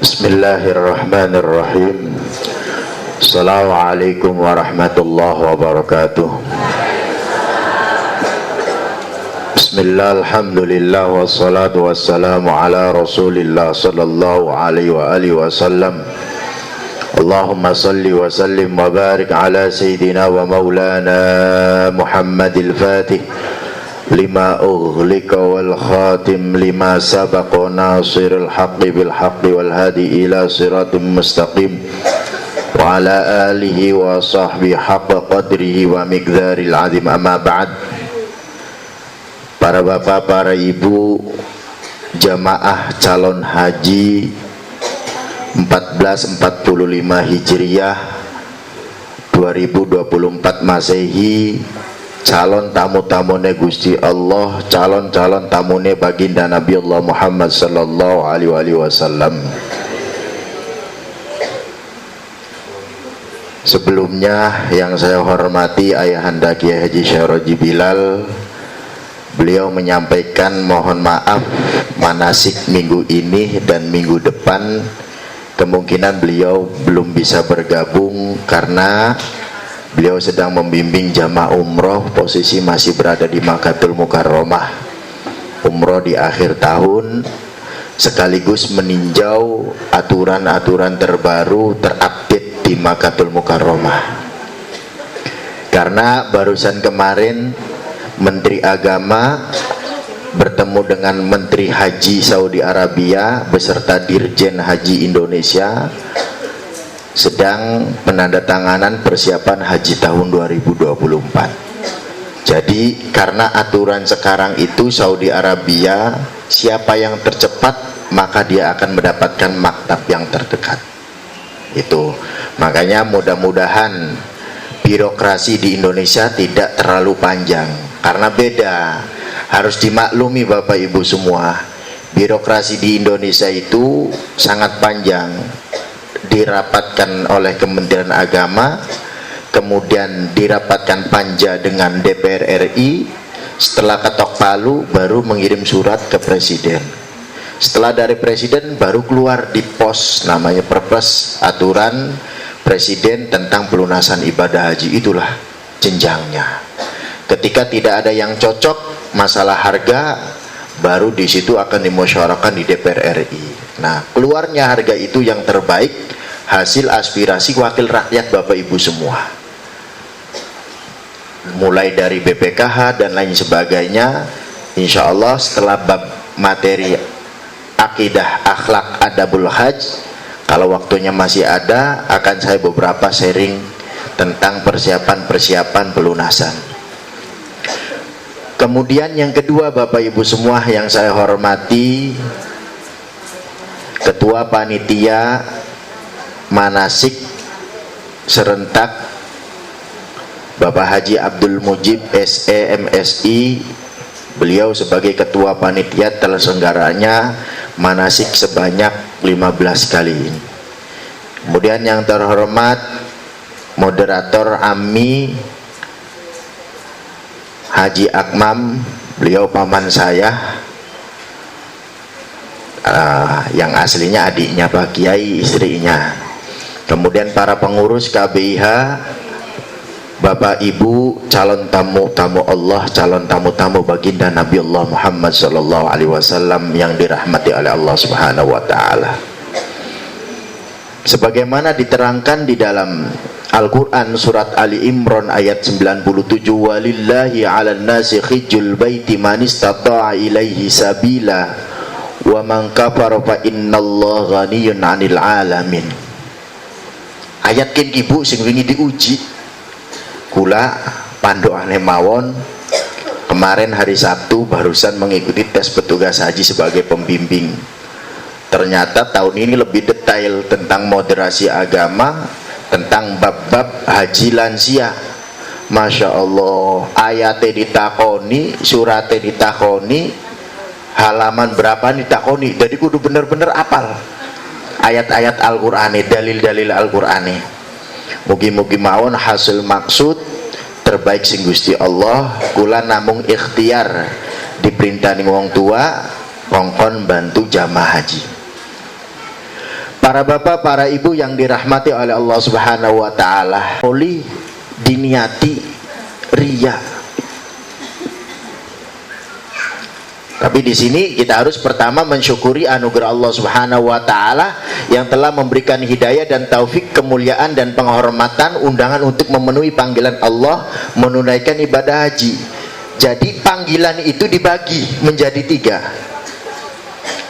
Bismillahirrahmanirrahim. Assalamualaikum warahmatullahi wabarakatuh. Bismillah, alhamdulillah, wassalatu wassalamu ala rasulillah sallallahu alaihi wa alihi wasallam. Allahumma salli wa sallim wa barik ala sayyidina wa maulana Muhammadil Fatih lima ughliqa wal khatim lima sabaqa nasiril haqqi bil haqqi wal hadi ila siratim mustaqim wa ala alihi wa sahbihi haqqa qadrihi wa miqdaril azim. Amma ba'd. Para bapak, para ibu, jamaah calon haji 1445 Hijriah 2024 Masehi, calon tamu-tamune Gusti Allah, calon-calon tamune baginda Nabi Allah Muhammad sallallahu alaihi wasallam. Sebelumnya yang saya hormati Ayahanda Kiai Haji Syairoji Bilal, beliau menyampaikan mohon maaf manasik minggu ini dan minggu depan kemungkinan beliau belum bisa bergabung karena beliau sedang membimbing jamaah umroh, posisi masih berada di Makkatul Mukarramah, umroh di akhir tahun, sekaligus meninjau aturan-aturan terbaru terupdate di Makkatul Mukarramah. Karena barusan kemarin Menteri Agama bertemu dengan Menteri Haji Saudi Arabia beserta Dirjen Haji Indonesia sedang penandatanganan persiapan haji tahun 2024. Jadi karena aturan sekarang itu Saudi Arabia, siapa yang tercepat maka dia akan mendapatkan maktab yang terdekat. Itu makanya mudah-mudahan birokrasi di Indonesia tidak terlalu panjang, karena beda. Harus dimaklumi Bapak Ibu semua, birokrasi di Indonesia itu sangat panjang, dirapatkan oleh Kementerian Agama, kemudian dirapatkan panja dengan DPR RI, setelah ketok palu baru mengirim surat ke Presiden, setelah dari Presiden baru keluar di pos namanya Perpres, aturan Presiden tentang pelunasan ibadah haji. Itulah jenjangnya. Ketika tidak ada yang cocok masalah harga, baru di situ akan dimusyawarahkan di DPR RI. Nah, keluarnya harga itu yang terbaik, hasil aspirasi wakil rakyat Bapak Ibu semua, mulai dari BPKH dan lain sebagainya. Insya Allah setelah bab materi akidah, akhlak, adabul haj, kalau waktunya masih ada, akan saya beberapa sharing tentang persiapan-persiapan pelunasan. Kemudian yang kedua Bapak Ibu semua yang saya hormati, Ketua Panitia Manasik Serentak Bapak Haji Abdul Mujib SE MSI, beliau sebagai Ketua Panitia terselenggaranya manasik sebanyak 15 kali. Kemudian yang terhormat Moderator AMI Haji Akmam, beliau paman saya, yang aslinya adiknya Pak Kiai, istrinya. Kemudian para pengurus KBIH, Bapak Ibu, calon tamu-tamu Allah, calon tamu-tamu baginda Nabi Allah Muhammad sallallahu alaihi wasallam yang dirahmati oleh Allah Subhanahu wa taala. Sebagaimana diterangkan di dalam Al-Quran surat Ali Imran ayat 97, walillahi 'alan nasi hijjul baiti man istata'a ilaihi sabila wa man kafara fa innallaha ghaniyyun 'anil 'alamin. Ayat kin ibu sing wingi diuji kula pandokane mawon kemarin hari Sabtu barusan mengikuti tes petugas haji sebagai pembimbing. Ternyata tahun ini lebih detail tentang moderasi agama, tentang bab-bab haji lansia. Masya Allah, ayatnya ditakoni, suratnya ditakoni, halaman berapa ditakoni. Jadi kudu bener-bener apal ayat-ayat Al-Qur'ani, dalil-dalil Al-Qur'ani. Mugi-mugi mawon hasil maksud terbaik sing Gusti Allah. Kula namung ikhtiar diperintah wong tua kongkon bantu jamaah haji. Para bapak, para ibu yang dirahmati oleh Allah Subhanahu wa taala, boleh diniati riya. Tapi di sini kita harus pertama mensyukuri anugerah Allah Subhanahu wa taala yang telah memberikan hidayah dan taufik, kemuliaan dan penghormatan, undangan untuk memenuhi panggilan Allah menunaikan ibadah haji. Jadi panggilan itu dibagi menjadi 3.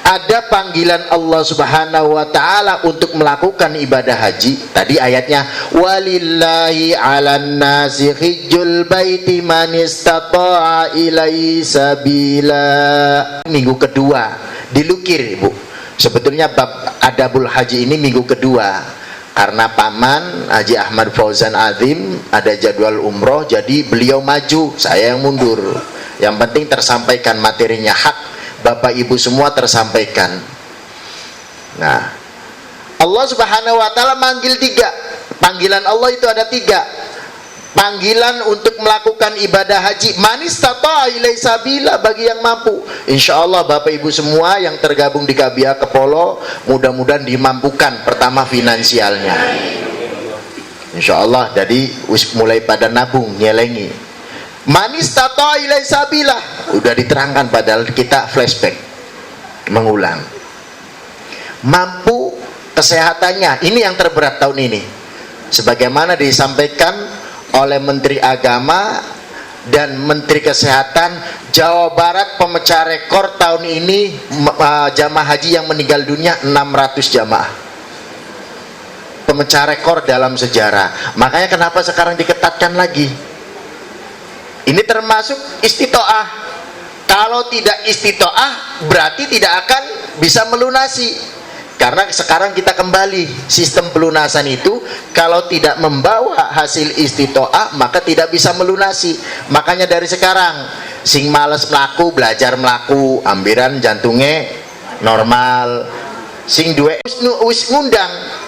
Ada panggilan Allah Subhanahu wa taala untuk melakukan ibadah haji. Tadi ayatnya walillahi 'alan nasi hijjul baiti man istata'a ilaihi sabila. Minggu kedua dilukir, Ibu. Sebetulnya bab adabul haji ini minggu kedua. Karena paman Haji Ahmad Fauzan Azim ada jadwal umroh, jadi beliau maju, saya yang mundur. Yang penting tersampaikan materinya, hak Bapak Ibu semua tersampaikan. Nah, Allah Subhanahu wa taala manggil 3. Panggilan Allah itu ada 3. Panggilan untuk melakukan ibadah haji, manistata ilai sabila, bagi yang mampu. Insya Allah Bapak Ibu semua yang tergabung di KBA Kepolo mudah-mudahan dimampukan, pertama finansialnya. Insya Allah, jadi mulai pada nabung, nyelengi. Manistata ilai sabila udah diterangkan, padahal kita flashback, mengulang. Mampu kesehatannya, ini yang terberat tahun ini, sebagaimana disampaikan oleh Menteri Agama dan Menteri Kesehatan. Jawa Barat pemecah rekor tahun ini jamaah haji yang meninggal dunia 600 jamaah, pemecah rekor dalam sejarah. Makanya kenapa sekarang diketatkan lagi. Ini termasuk istitoah. Kalau tidak istitoah berarti tidak akan bisa melunasi. Karena sekarang kita kembali sistem pelunasan itu, kalau tidak membawa hasil istitoah maka tidak bisa melunasi. Makanya dari sekarang sing males melaku, belajar melaku, ambiran jantungnya normal. Sing duwe wis ngundang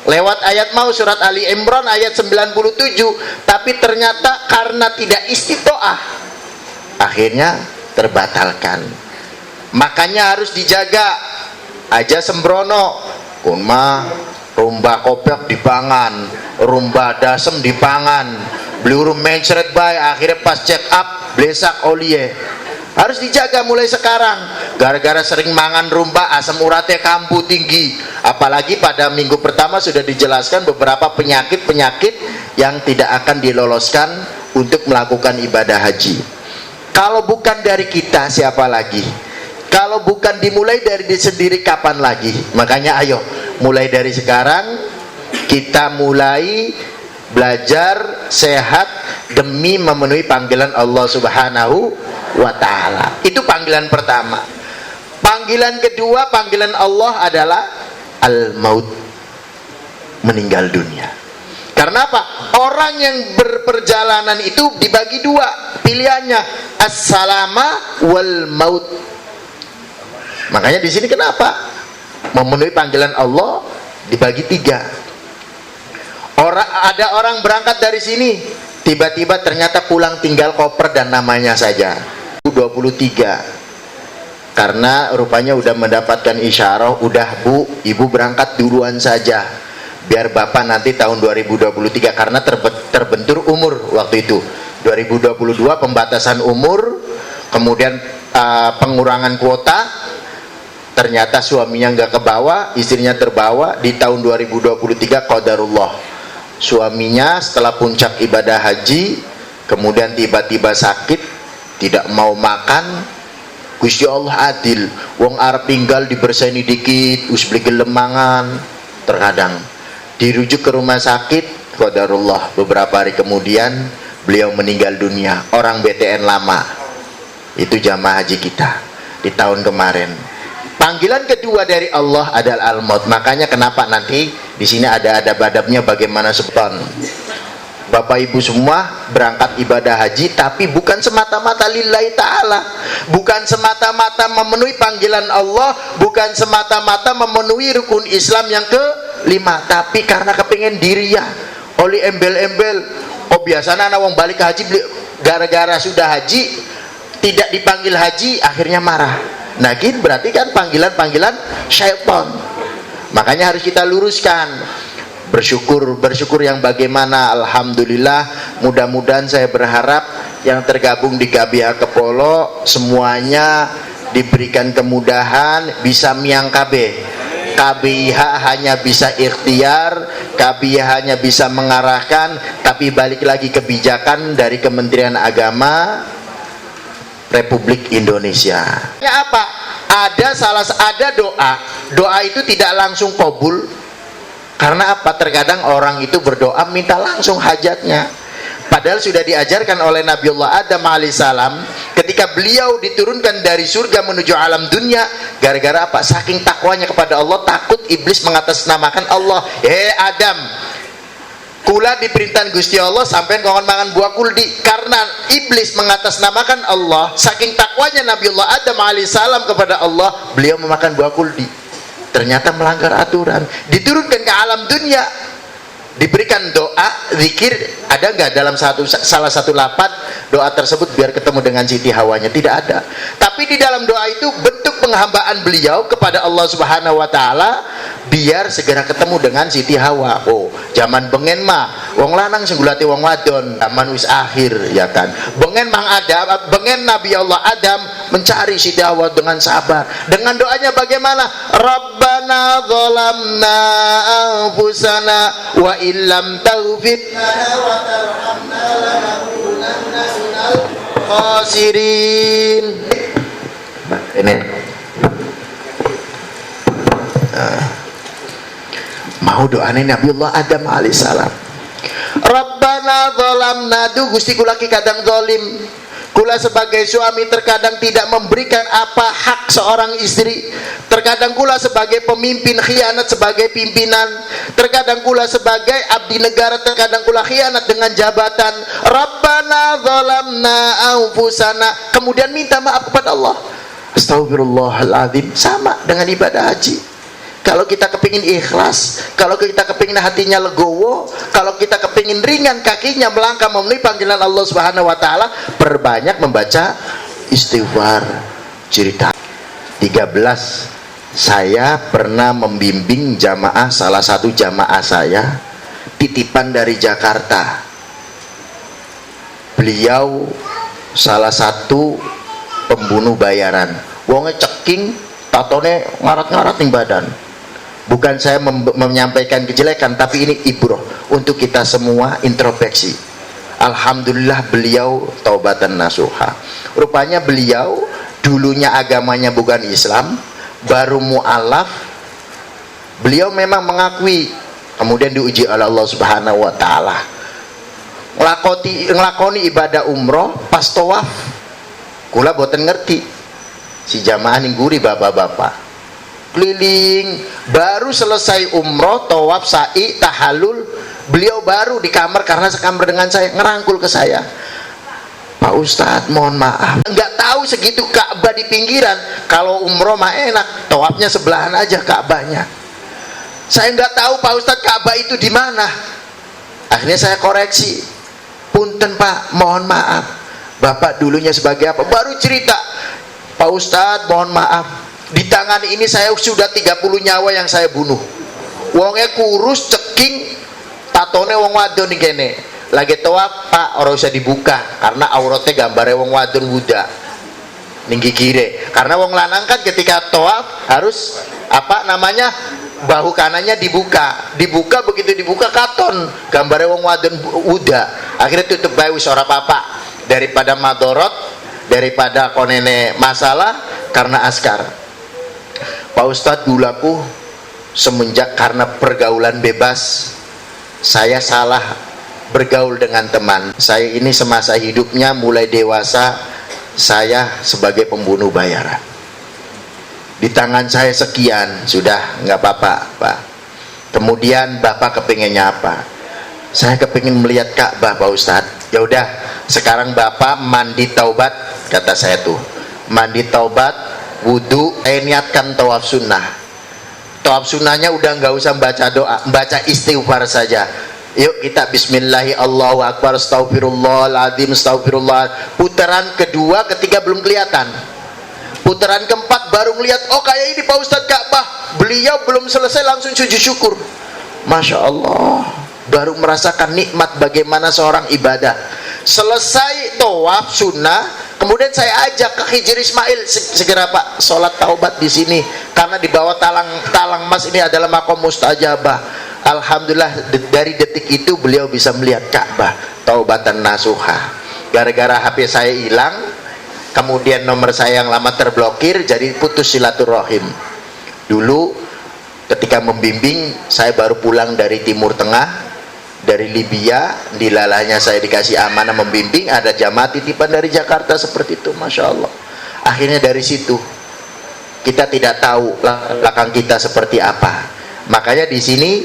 lewat ayat mau surat Ali Imran ayat 97, tapi ternyata karena tidak istitoah akhirnya terbatalkan. Makanya harus dijaga. Aja sembrono kunma rumba kopiak dipangan, rumba dasem dipangan, beli urung mencret bae, akhirnya pas check up blesak olie. Harus dijaga mulai sekarang. Gara-gara sering mangan rumba, asam uratnya kambuh tinggi. Apalagi pada minggu pertama sudah dijelaskan beberapa penyakit-penyakit yang tidak akan diloloskan untuk melakukan ibadah haji. Kalau bukan dari kita, siapa lagi? Kalau bukan dimulai dari diri sendiri, kapan lagi? Makanya ayo, mulai dari sekarang kita mulai belajar sehat demi memenuhi panggilan Allah Subhanahu wa ta'ala. Itu panggilan pertama. Panggilan kedua, panggilan Allah adalah al-maut, meninggal dunia. Karena apa? Orang yang berperjalanan itu dibagi 2 pilihannya, as-salama wal maut. Makanya di sini kenapa memenuhi panggilan Allah dibagi 3. Ada orang berangkat dari sini, tiba-tiba ternyata pulang tinggal koper dan namanya saja 23. Karena rupanya udah mendapatkan isyarah, udah Bu, Ibu berangkat duluan saja, biar Bapak nanti tahun 2023, karena terbentur umur waktu itu 2022 pembatasan umur, kemudian pengurangan kuota. Ternyata suaminya nggak kebawa, istrinya terbawa. Di tahun 2023 qadarullah, suaminya setelah puncak ibadah haji kemudian tiba-tiba sakit, tidak mau makan. Gusti Allah adil, wong arep tinggal diberseni dikit us beli gelemangan, terkadang dirujuk ke rumah sakit, qadarullah beberapa hari kemudian beliau meninggal dunia. Orang BTN lama itu jamaah haji kita di tahun kemarin. Panggilan kedua dari Allah adalah al-maut. Makanya kenapa nanti di sini ada adab-adabnya bagaimana sepan. Bapak Ibu semua berangkat ibadah haji, tapi bukan semata-mata lillahi ta'ala, bukan semata-mata memenuhi panggilan Allah, bukan semata-mata memenuhi rukun Islam yang ke-5, tapi karena kepingin diri ya, oleh embel-embel. Oh biasanya anak wong balik ke haji, gara-gara sudah haji tidak dipanggil haji, akhirnya marah. Nah gitu berarti kan panggilan-panggilan syaitan. Makanya harus kita luruskan. Bersyukur yang bagaimana, alhamdulillah. Mudah-mudahan saya berharap yang tergabung di KBH Kepolo semuanya diberikan kemudahan, bisa miang KB. KBH hanya bisa ikhtiar, KBH hanya bisa mengarahkan, tapi balik lagi kebijakan dari Kementerian Agama Republik Indonesia. Ya apa? Ada doa itu tidak langsung kabul. Karena apa? Terkadang orang itu berdoa minta langsung hajatnya. Padahal sudah diajarkan oleh Nabiullah Adam alaihissalam ketika beliau diturunkan dari surga menuju alam dunia, gara-gara apa? Saking takwanya kepada Allah, takut iblis mengatasnamakan Allah. Adam, kula diperintah Gusti Allah sampai kongon mangan buah kuldi. Karena iblis mengatasnamakan Allah, saking takwanya Nabiullah Adam alaihissalam kepada Allah, beliau memakan buah kuldi. Ternyata melanggar aturan, diturunkan ke alam dunia, diberikan doa, zikir. Ada nggak dalam salah satu lapat doa tersebut biar ketemu dengan Siti Hawanya? Tidak ada. Tapi di dalam doa itu bentuk penghambaan beliau kepada Allah Subhanahu Wa Taala biar segera ketemu dengan Siti Hawa. Oh, zaman bengen mah wong lanang singgulati wong wadon, zaman wis akhir ya kan. Bengen Nabi Allah Adam mencari Siti Hawa dengan sabar. Dengan doanya bagaimana? Rabbana dzalamna anfusana wa illam taghfir lana wa tarhamna lanakunanna minal khasirin. Ini mau doanya Nabiullah Adam alaihissalam. Rabbana dzalamna, duh Gusti kula ki kadang zalim. Kula sebagai suami terkadang tidak memberikan apa hak seorang istri. Terkadang kula sebagai pemimpin khianat sebagai pimpinan. Terkadang kula sebagai abdi negara, terkadang kula khianat dengan jabatan. Rabbana dzalamna anfusana. Kemudian minta maaf kepada Allah. Astagfirullahaladzim. Sama dengan ibadah haji. Kalau kita kepingin ikhlas, kalau kita kepingin hatinya legowo, kalau kita kepingin ringan kakinya melangkah memenuhi panggilan Allah Subhanahu Wa Taala, perbanyak membaca istighfar. Cerita 13, saya pernah membimbing jamaah, salah satu jamaah saya titipan dari Jakarta. Beliau salah satu pembunuh bayaran. Wonge ceking, tatone ngarat-ngarat ning badan. Bukan saya menyampaikan kejelekan, tapi ini ibrah untuk kita semua introspeksi. Alhamdulillah beliau taubatan nasuha. Rupanya beliau dulunya agamanya bukan Islam, baru mu'alaf. Beliau memang mengakui, kemudian diuji oleh Allah Subhanahu Wa Taala. Ngelakoni ibadah umroh pas tawaf, kula boten ngerti. Si jamaah ningguri bapak-bapak keliling, baru selesai umroh, tawaf, sa'i, tahallul, beliau baru di kamar karena sekamar dengan saya, ngerangkul ke saya, Pak Ustadz mohon maaf, nggak tahu segitu Ka'bah di pinggiran. Kalau umroh mah enak, tawafnya sebelahan aja Ka'bahnya. Saya nggak tahu Pak Ustadz Ka'bah itu di mana. Akhirnya saya koreksi, punten Pak, mohon maaf, Bapak dulunya sebagai apa? Baru cerita, Pak Ustadz mohon maaf, di tangan ini saya sudah 30 nyawa yang saya bunuh. Wongnya kurus, ceking, tatone wong wadon nih kene. Lagi tawaf, Pak, orang usah dibuka karena auratnya gambarnya wong wadon budak. Ninggi kiri. Karena wong lanang kan ketika tawaf harus apa namanya? Bahu kanannya dibuka. Dibuka, begitu dibuka katon gambarnya wong wadon budak. Akhirnya tutup bae wis ora apa-apa. Daripada madorot, daripada konene masalah karena askar. Pak Ustadz dulaku semenjak karena pergaulan bebas, saya salah bergaul dengan teman. Saya ini semasa hidupnya mulai dewasa, saya sebagai pembunuh bayaran. Di tangan saya sekian, sudah nggak apa-apa Pak. Kemudian Bapak kepinginnya apa? Saya kepingin melihat Ka'bah Pak Ustadz. Ya udah, sekarang Bapak mandi taubat, kata saya tuh. Mandi taubat, wudu, niatkan tawaf sunnah. Tawaf sunnahnya udah nggak usah baca doa, baca istighfar saja. Yuk kita bismillahi Allahu akbar, astagfirullahaladzim, astagfirullah. Putaran kedua, ketiga belum kelihatan. Putaran keempat baru ngelihat, oh kayak ini Pak Ustadz Ka'bah. Beliau belum selesai langsung sujud syukur. Masya Allah, baru merasakan nikmat bagaimana seorang ibadah. Selesai tawaf sunnah, kemudian saya ajak ke Hijri Ismail, segera Pak sholat taubat di sini, karena di bawah talang emas ini adalah makom mustajabah. Alhamdulillah dari detik itu beliau bisa melihat Ka'bah, taubatan nasuha. Gara-gara HP saya hilang, kemudian nomor saya yang lama terblokir, jadi putus silaturahim. Dulu ketika membimbing, saya baru pulang dari Timur Tengah, dari Libya, dilalahnya saya dikasih amanah membimbing, ada jamaah titipan dari Jakarta seperti itu, Masya Allah. Akhirnya dari situ kita tidak tahu belakang kita seperti apa. Makanya di sini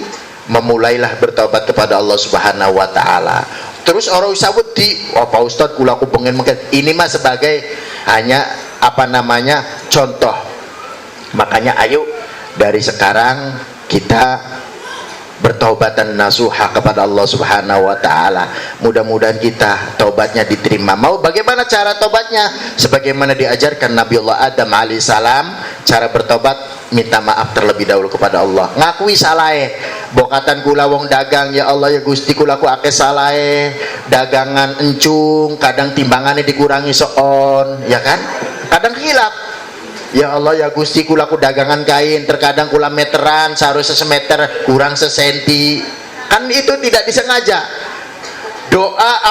memulailah bertobat kepada Allah Subhanahu wa taala. Terus orang usawut di, oh Pak Ustadz kula aku pengen mungkin. Ini mah sebagai hanya contoh. Makanya ayo dari sekarang kita bertaubatan nasuha kepada Allah Subhanahu wa taala. Mudah-mudahan kita taubatnya diterima. Mau bagaimana cara taubatnya? Sebagaimana diajarkan Nabiullah Adam alaihissalam, cara bertobat minta maaf terlebih dahulu kepada Allah. Ngakui salahe. Bokatan kula wong dagang, ya Allah ya Gusti kula ku akeh salahe. Dagangan encung, kadang timbangannya dikurangi soon, ya kan? Kadang hilap. Ya Allah ya Gusti kula ku dagangan kain, terkadang kula meteran, seharusnya semeter kurang sesenti. Kan itu tidak disengaja. Doa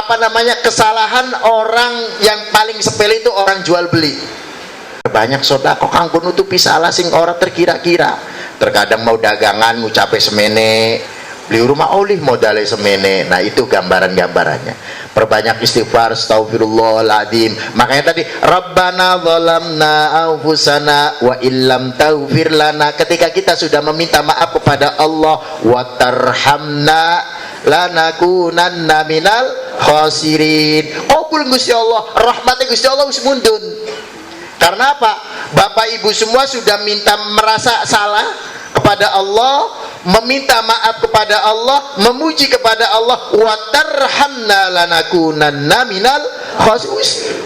kesalahan orang yang paling sepele itu orang jual beli. Banyak sedekah kang nutupi salah sing ora terkira-kira. Terkadang mau dagangan ngucape semene, beli rumah oleh modalnya semene. Nah itu gambaran-gambarannya. Perbanyak istighfar, astaghfirullahaladzim. Makanya tadi Rabbana zalamna anfusana wa illam taghfir lana, ketika kita sudah meminta maaf kepada Allah, wa tarhamna lanakunanna minal khasirin. Qabul Gusti Allah, rahmatnya Gusti Allah wis mundun. Karena apa? Bapak Ibu semua sudah merasa salah kepada Allah, meminta maaf kepada Allah, memuji kepada Allah, wa tarhamna lanakunanna minal khasirin.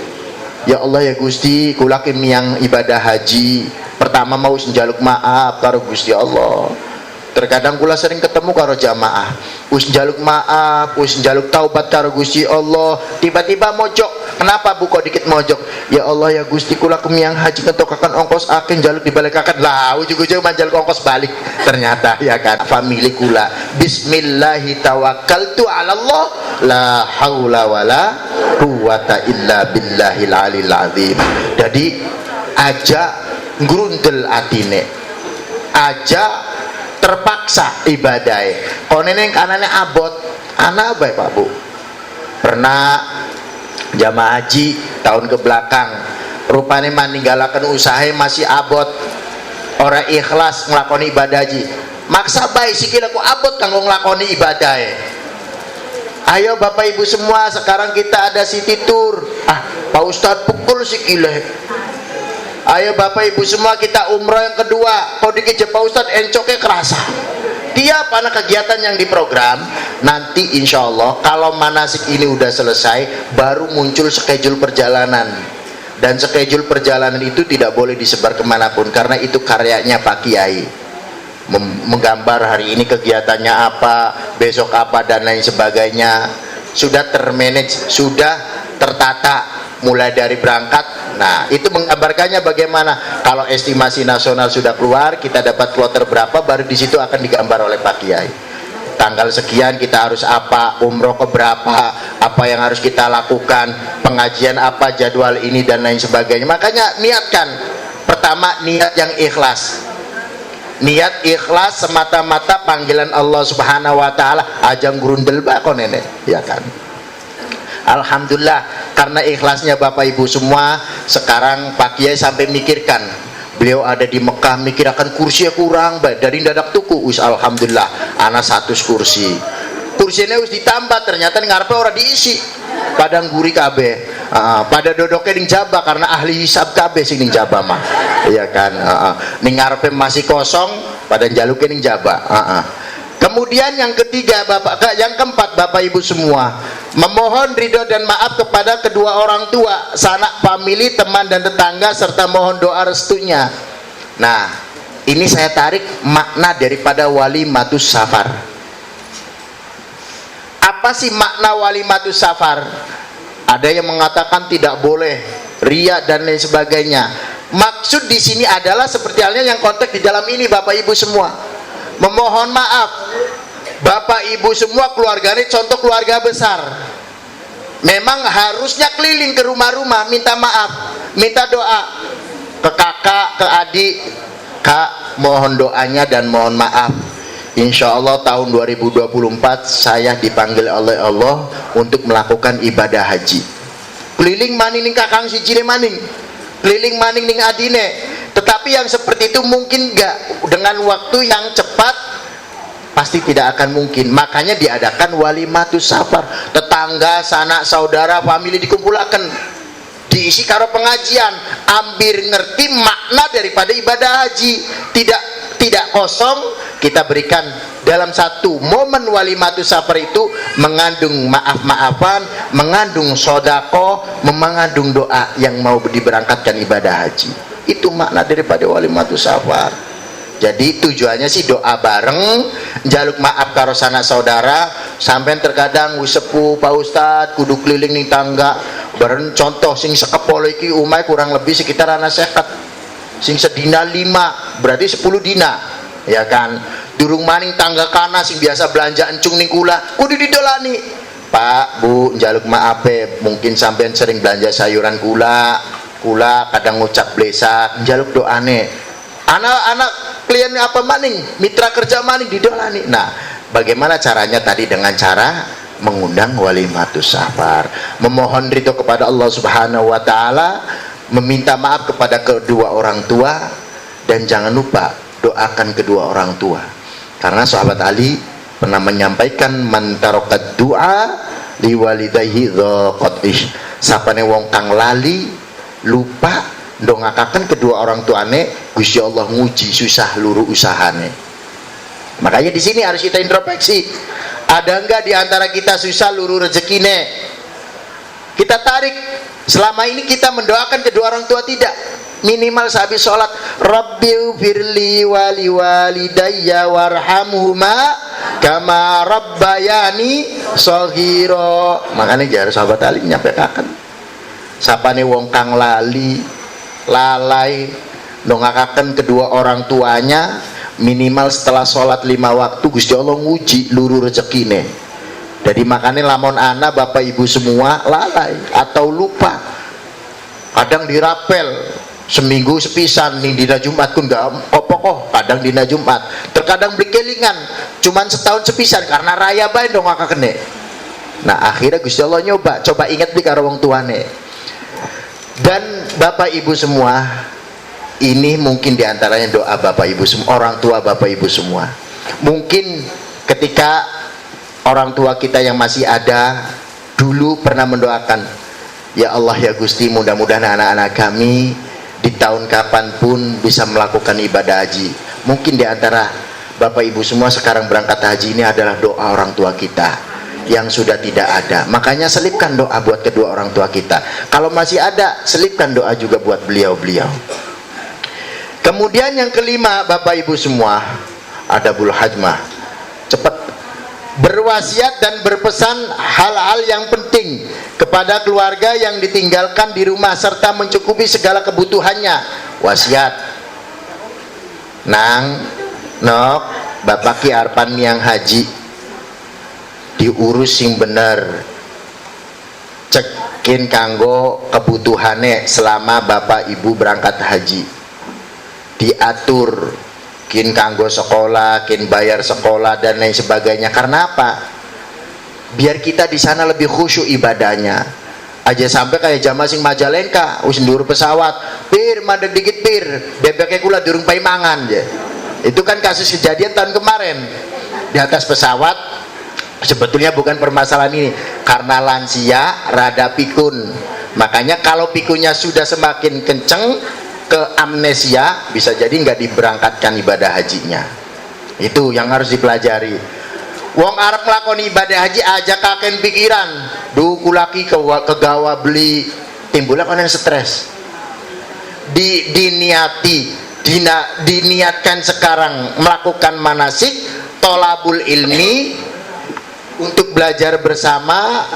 Ya Allah ya Gusti kula yang ibadah haji pertama mau njaluk maaf karo Gusti Allah. Terkadang kula sering ketemu karo jamaah, us njaluk maaf, us njaluk taubat karo Gusti Allah, tiba-tiba mojok. Kenapa bu kok dikit mojok? Ya Allah ya Gusti kula yang haji ketokakan ongkos akin njaluk dibalikaken. Lah ujug-ujug manjaluk ongkos balik. Ternyata ya kan famili kula. Bismillahi tawakkaltu 'ala Allah, la haula wala quwata illa billahil alil azim. Jadi aja ngrundel atine. Aja terpaksa ibadah. Kalau neneng kanannya abot, anak baik Pak Bu. Pernah jamaah haji tahun ke belakang, rupanya meninggalkan usaha masih abot, orang ikhlas ngelakoni ibadah haji. Maksa baik sikil aku abot kanggo ngelakoni ibadah. Ayo Bapak Ibu semua, sekarang kita ada city tour. Pak Ustadz pukul sikile. Ayo Bapak Ibu semua kita umroh yang kedua. Kau dikit Pak Ustadz encoknya kerasa. Tiap anak kegiatan yang diprogram, nanti insya Allah kalau manasik ini udah selesai, baru muncul schedule perjalanan. Dan schedule perjalanan itu tidak boleh disebar kemanapun, karena itu karyanya Pak Kiai. Menggambar hari ini kegiatannya apa, besok apa, dan lain sebagainya. Sudah termanage, sudah tertata mulai dari berangkat. Nah itu menggambarkannya bagaimana. Kalau estimasi nasional sudah keluar, kita dapat kloter berapa, baru di situ akan digambar oleh Pak Kiai. Tanggal sekian kita harus apa, umroh ke berapa, apa yang harus kita lakukan, pengajian apa, jadwal ini dan lain sebagainya. Makanya niatkan pertama niat yang ikhlas. Niat ikhlas semata-mata panggilan Allah Subhanahu wa taala, ajang grundel bakon nenek, ya kan. Alhamdulillah karena ikhlasnya Bapak Ibu semua, sekarang Pak Kiai sampai mikirkan, beliau ada di Mekah mikir akan kursi kurang baik dari dadak tuku. Alhamdulillah anak 100 kursi, kursinya harus ditambah, ternyata ngarepe orang diisi, padang guri kabeh. Pada dodoknya ning jaba karena ahli hisab kabeh sing ning jaba mah, iya kan. Ning ngarepe masih kosong, pada jaluknya ning jaba. Kemudian yang ketiga yang keempat Bapak Ibu semua, memohon ridho dan maaf kepada kedua orang tua, sanak famili, teman dan tetangga, serta mohon doa restunya. Nah, ini saya tarik makna daripada walimatus safar. Apa sih makna walimatus safar? Ada yang mengatakan tidak boleh, riya dan lain sebagainya. Maksud di sini adalah seperti halnya yang konteks di dalam ini, Bapak Ibu semua. Memohon maaf. Bapak Ibu semua keluarganya contoh keluarga besar. Memang harusnya keliling ke rumah-rumah minta maaf, minta doa ke kakak, ke adik. Kak, mohon doanya dan mohon maaf. Insya Allah tahun 2024 saya dipanggil oleh Allah untuk melakukan ibadah haji. Keliling maning ning kakang sijine maning, keliling maning ning adine. Tetapi yang seperti itu mungkin enggak, dengan waktu yang cepat pasti tidak akan mungkin. Makanya diadakan walimatus safar. Tetangga, sanak, saudara, famili dikumpulkan, diisi karo pengajian, ambil ngerti makna daripada ibadah haji. Tidak kosong, kita berikan dalam satu momen walimatus safar itu mengandung maaf-maafan, mengandung sodako, mengandung doa yang mau diberangkatkan ibadah haji. Itu makna daripada walimatus safar. Jadi tujuannya sih doa bareng, jaluk maaf karo sanak saudara. Sampai terkadang sepuh Pak Ustadz kudu keliling ning tangga beren contoh sing sekepolo iki umai kurang lebih sekitar ana 50. Sing sedina 5 berarti 10 dina, ya kan. Durung maning tangga kana sing biasa belanja encung ning kula kudu didolani. Pak, Bu, njaluk maaf mungkin sampean sering belanja sayuran kula kadang ngucap blesak, njaluk doane. Anak-anak klien apa maning, mitra kerja maning didolani. Nah, bagaimana caranya tadi? Dengan cara mengundang walimatus safar, memohon ridho kepada Allah Subhanahu wa taala, meminta maaf kepada kedua orang tua, dan jangan lupa doakan kedua orang tua. Karena sahabat Ali pernah menyampaikan man tarokad doa liwalidayhi dzaqat ish. Sapane wong kang lali lupa ndongakaken kedua orang tuane, Gusti Allah nguji susah luru usahane. Makanya di sini harus kita introspeksi. Ada enggak di antara kita susah luru rezekine? Kita tarik. Selama ini kita mendoakan kedua orang tua tidak? Minimal sehabis sholat, Rabbil firli wali walidayya warhamhuma kama rabbayani shaghira. Makanya jar sahabat Ali nyampaikan, sapane wong kang lali lalai ndongakaken kedua orang tuanya, minimal setelah sholat 5 waktu Gusti Allah nguji luru rezekine. Jadi makanya lamun anak bapak ibu semua lalai atau lupa, kadang dirapel seminggu sepisan nih dina Jumat kun gak kopokoh, kadang dina Jumat, terkadang beli kelingan cuman setahun sepisan karena raya bae dong kakak kene. Nah akhirnya Gusti Allah nyoba, coba ingat di karo wong tuane. Dan bapak ibu semua ini mungkin diantaranya doa bapak ibu semua, orang tua bapak ibu semua. Mungkin ketika orang tua kita yang masih ada dulu pernah mendoakan, ya Allah ya Gusti, mudah-mudahan anak-anak kami di tahun kapanpun bisa melakukan ibadah haji. Mungkin di antara bapak ibu semua sekarang berangkat haji ini adalah doa orang tua kita yang sudah tidak ada. Makanya selipkan doa buat kedua orang tua kita. Kalau masih ada, selipkan doa juga buat beliau-beliau. Kemudian yang kelima bapak ibu semua, adabul hajmah, cepat berwasiat dan berpesan hal-hal yang penting kepada keluarga yang ditinggalkan di rumah serta mencukupi segala kebutuhannya. Wasiat, nang nok bapak ki arpan yang haji diurus sing bener, cekin kanggo kebutuhannya selama bapak ibu berangkat haji, diatur kin kanggo sekolah, kin bayar sekolah dan lain sebagainya. Karena apa? Biar kita di sana lebih khusyuk ibadahnya. Aja sampai kayak jamaah sing Majalengka, wis ndur pesawat, pir mandek dikit pir, bebeknya kula durung pai mangan ya. Itu kan kasus kejadian tahun kemarin di atas pesawat. Sebetulnya bukan permasalahan ini, karena lansia rada pikun. Makanya kalau pikunya sudah semakin kenceng, ke amnesia, bisa jadi nggak diberangkatkan ibadah hajinya. Itu yang harus dipelajari. Wong arep nglakoni ibadah haji aja kaken pikiran, duku laki ke gawa beli, timbullah kan yang stres. Diniatkan sekarang melakukan manasik tolabul ilmi untuk belajar bersama,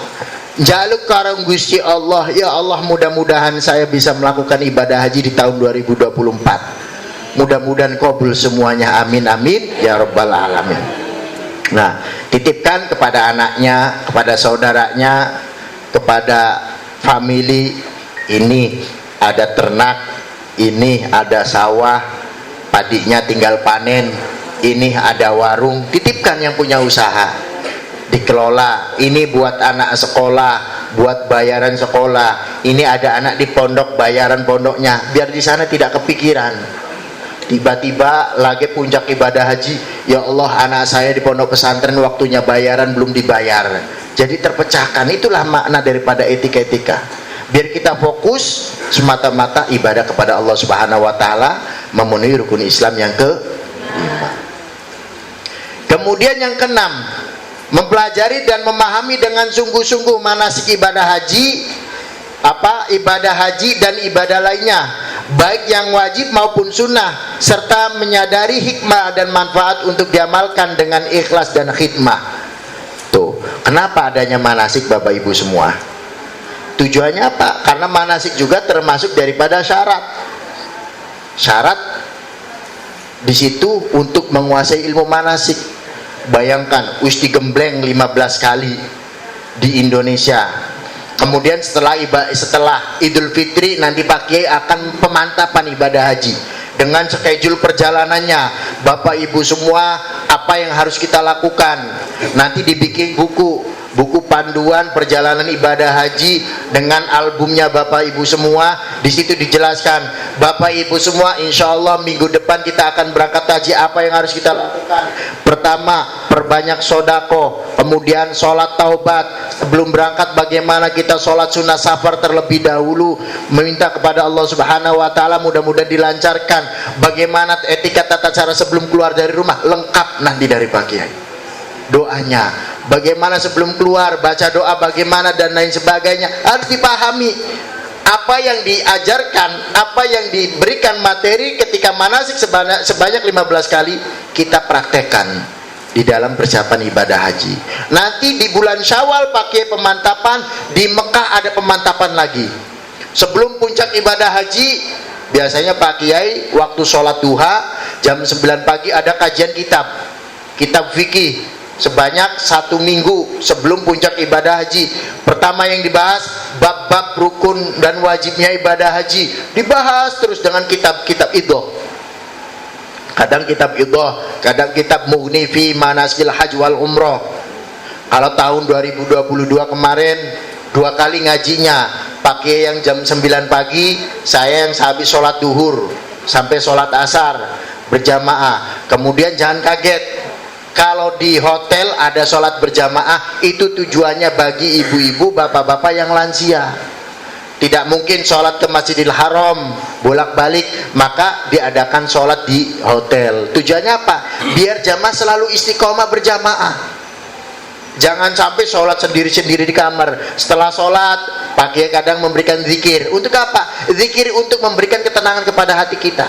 jaluk karang Gusti Allah, ya Allah mudah-mudahan saya bisa melakukan ibadah haji di tahun 2024, mudah-mudahan kabul semuanya, amin amin ya rabbal alamin. Nah, titipkan kepada anaknya, kepada saudaranya, kepada family, ini ada ternak, ini ada sawah, padinya tinggal panen, ini ada warung, titipkan yang punya usaha, dikelola. Ini buat anak sekolah, buat bayaran sekolah, ini ada anak di pondok, bayaran pondoknya, biar di sana tidak kepikiran. Tiba-tiba lagi puncak ibadah haji, ya Allah anak saya di pondok pesantren waktunya bayaran belum dibayar, jadi terpecahkan. Itulah makna daripada etika-etika, biar kita fokus semata-mata ibadah kepada Allah Subhanahu wa taala, memenuhi rukun Islam yang ke-5. Kemudian yang ke-6, mempelajari dan memahami dengan sungguh-sungguh manasik ibadah haji, ibadah haji dan ibadah lainnya, baik yang wajib maupun sunnah, serta menyadari hikmah dan manfaat untuk diamalkan dengan ikhlas dan khidmah. Tuh, kenapa adanya manasik Bapak Ibu semua? Tujuannya apa? Karena manasik juga termasuk daripada syarat. Syarat di situ untuk menguasai ilmu manasik. Bayangkan, Usti gembleng 15 kali di Indonesia. Kemudian setelah Idul Fitri nanti Pak Kiai akan pemantapan ibadah haji dengan schedule perjalanannya. Bapak Ibu semua, apa yang harus kita lakukan? Nanti dibikin buku panduan perjalanan ibadah haji dengan albumnya Bapak Ibu semua. Di situ dijelaskan, Bapak Ibu semua, insya Allah minggu depan kita akan berangkat haji. Apa yang harus kita lakukan? Pertama, perbanyak sodako. Kemudian sholat taubat. Sebelum berangkat bagaimana kita sholat sunnah safar terlebih dahulu, meminta kepada Allah Subhanahu wa taala mudah-mudahan dilancarkan. Bagaimana etika tata cara sebelum keluar dari rumah, lengkap nanti dari Pak Kiai. Doanya bagaimana sebelum keluar, baca doa bagaimana dan lain sebagainya, harus dipahami. Apa yang diajarkan, apa yang diberikan materi ketika manasik sebanyak 15 kali kita praktekkan di dalam persiapan ibadah haji. Nanti di bulan Syawal pakai pemantapan, di Mekah ada pemantapan lagi. Sebelum puncak ibadah haji, biasanya Pak Kiai waktu sholat duha jam 9 pagi ada kajian kitab fikih sebanyak 1 minggu sebelum puncak ibadah haji. Pertama yang dibahas bab-bab rukun dan wajibnya ibadah haji, dibahas terus dengan kitab-kitab itu. Kadang kitab Idah, kadang kitab Mughni fi Manasikil Hajj wal Umrah. Kalau tahun 2022 kemarin 2 kali ngajinya, pakai yang jam 9 pagi, saya yang habis sholat duhur sampai sholat asar berjamaah. Kemudian jangan kaget, kalau di hotel ada sholat berjamaah, itu tujuannya bagi ibu-ibu, bapak-bapak yang lansia. Tidak mungkin sholat ke Masjidil Haram bolak-balik, maka diadakan sholat di hotel. Tujuannya apa? Biar jamaah selalu istiqomah berjamaah. Jangan sampai sholat sendiri-sendiri di kamar. Setelah sholat, Pak Kiai kadang memberikan zikir. Untuk apa? Zikir untuk memberikan ketenangan kepada hati kita.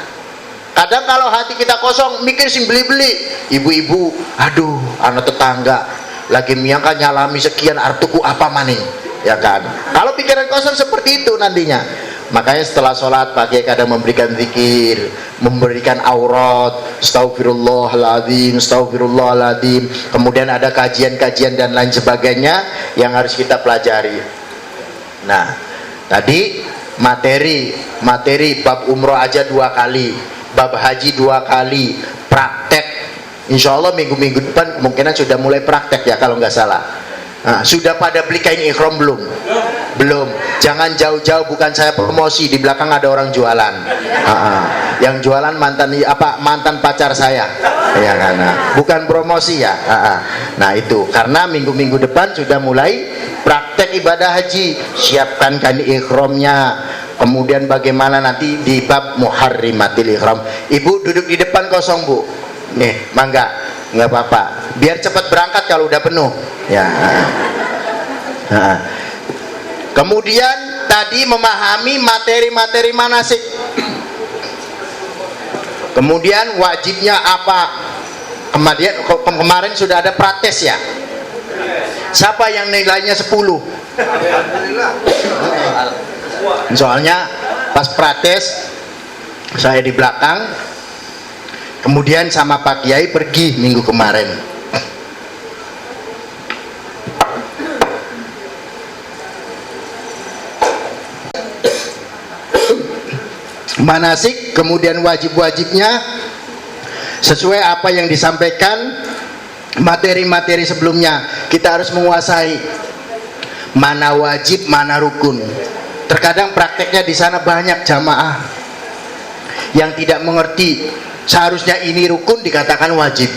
Kadang kalau hati kita kosong, mikir sing beli-beli. Ibu-ibu, aduh, anak tetangga lagi miangka nyalami sekian, artuku apa maning, ya kan? Kalau pikiran kosong seperti itu nantinya. Makanya setelah sholat Pak Kiai kadang memberikan zikir, memberikan aurat, astagfirullahaladzim, astagfirullahaladzim. Kemudian ada kajian-kajian dan lain sebagainya yang harus kita pelajari. Nah, tadi materi bab umroh aja 2 kali, bab haji 2 kali, praktek. Insya Allah minggu-minggu depan kemungkinan sudah mulai praktek ya kalau nggak salah. Nah, sudah pada beli kain ikhram belum? Belum. Jangan jauh-jauh, bukan saya promosi, di belakang ada orang jualan. Yang jualan mantan pacar saya, ya kan? Bukan promosi ya. Nah itu karena minggu-minggu depan sudah mulai praktek ibadah haji. Siapkan kain ikhramnya. Kemudian bagaimana nanti di bab muharrimatil ihram. Ibu duduk di depan kosong, Bu. Nih, mangga, nggak apa-apa. Biar cepat berangkat kalau udah penuh. Ya. Nah, kemudian tadi memahami materi-materi manasik. Kemudian wajibnya apa? Kemarin sudah ada praktes ya. Siapa yang nilainya 10? Soalnya pas praktes saya di belakang, kemudian sama Pak Kiai pergi minggu kemarin. Manasik, kemudian wajib-wajibnya sesuai apa yang disampaikan materi-materi sebelumnya. Kita harus menguasai mana wajib, mana rukun. Terkadang prakteknya di sana banyak jamaah yang tidak mengerti. Seharusnya ini rukun dikatakan wajib,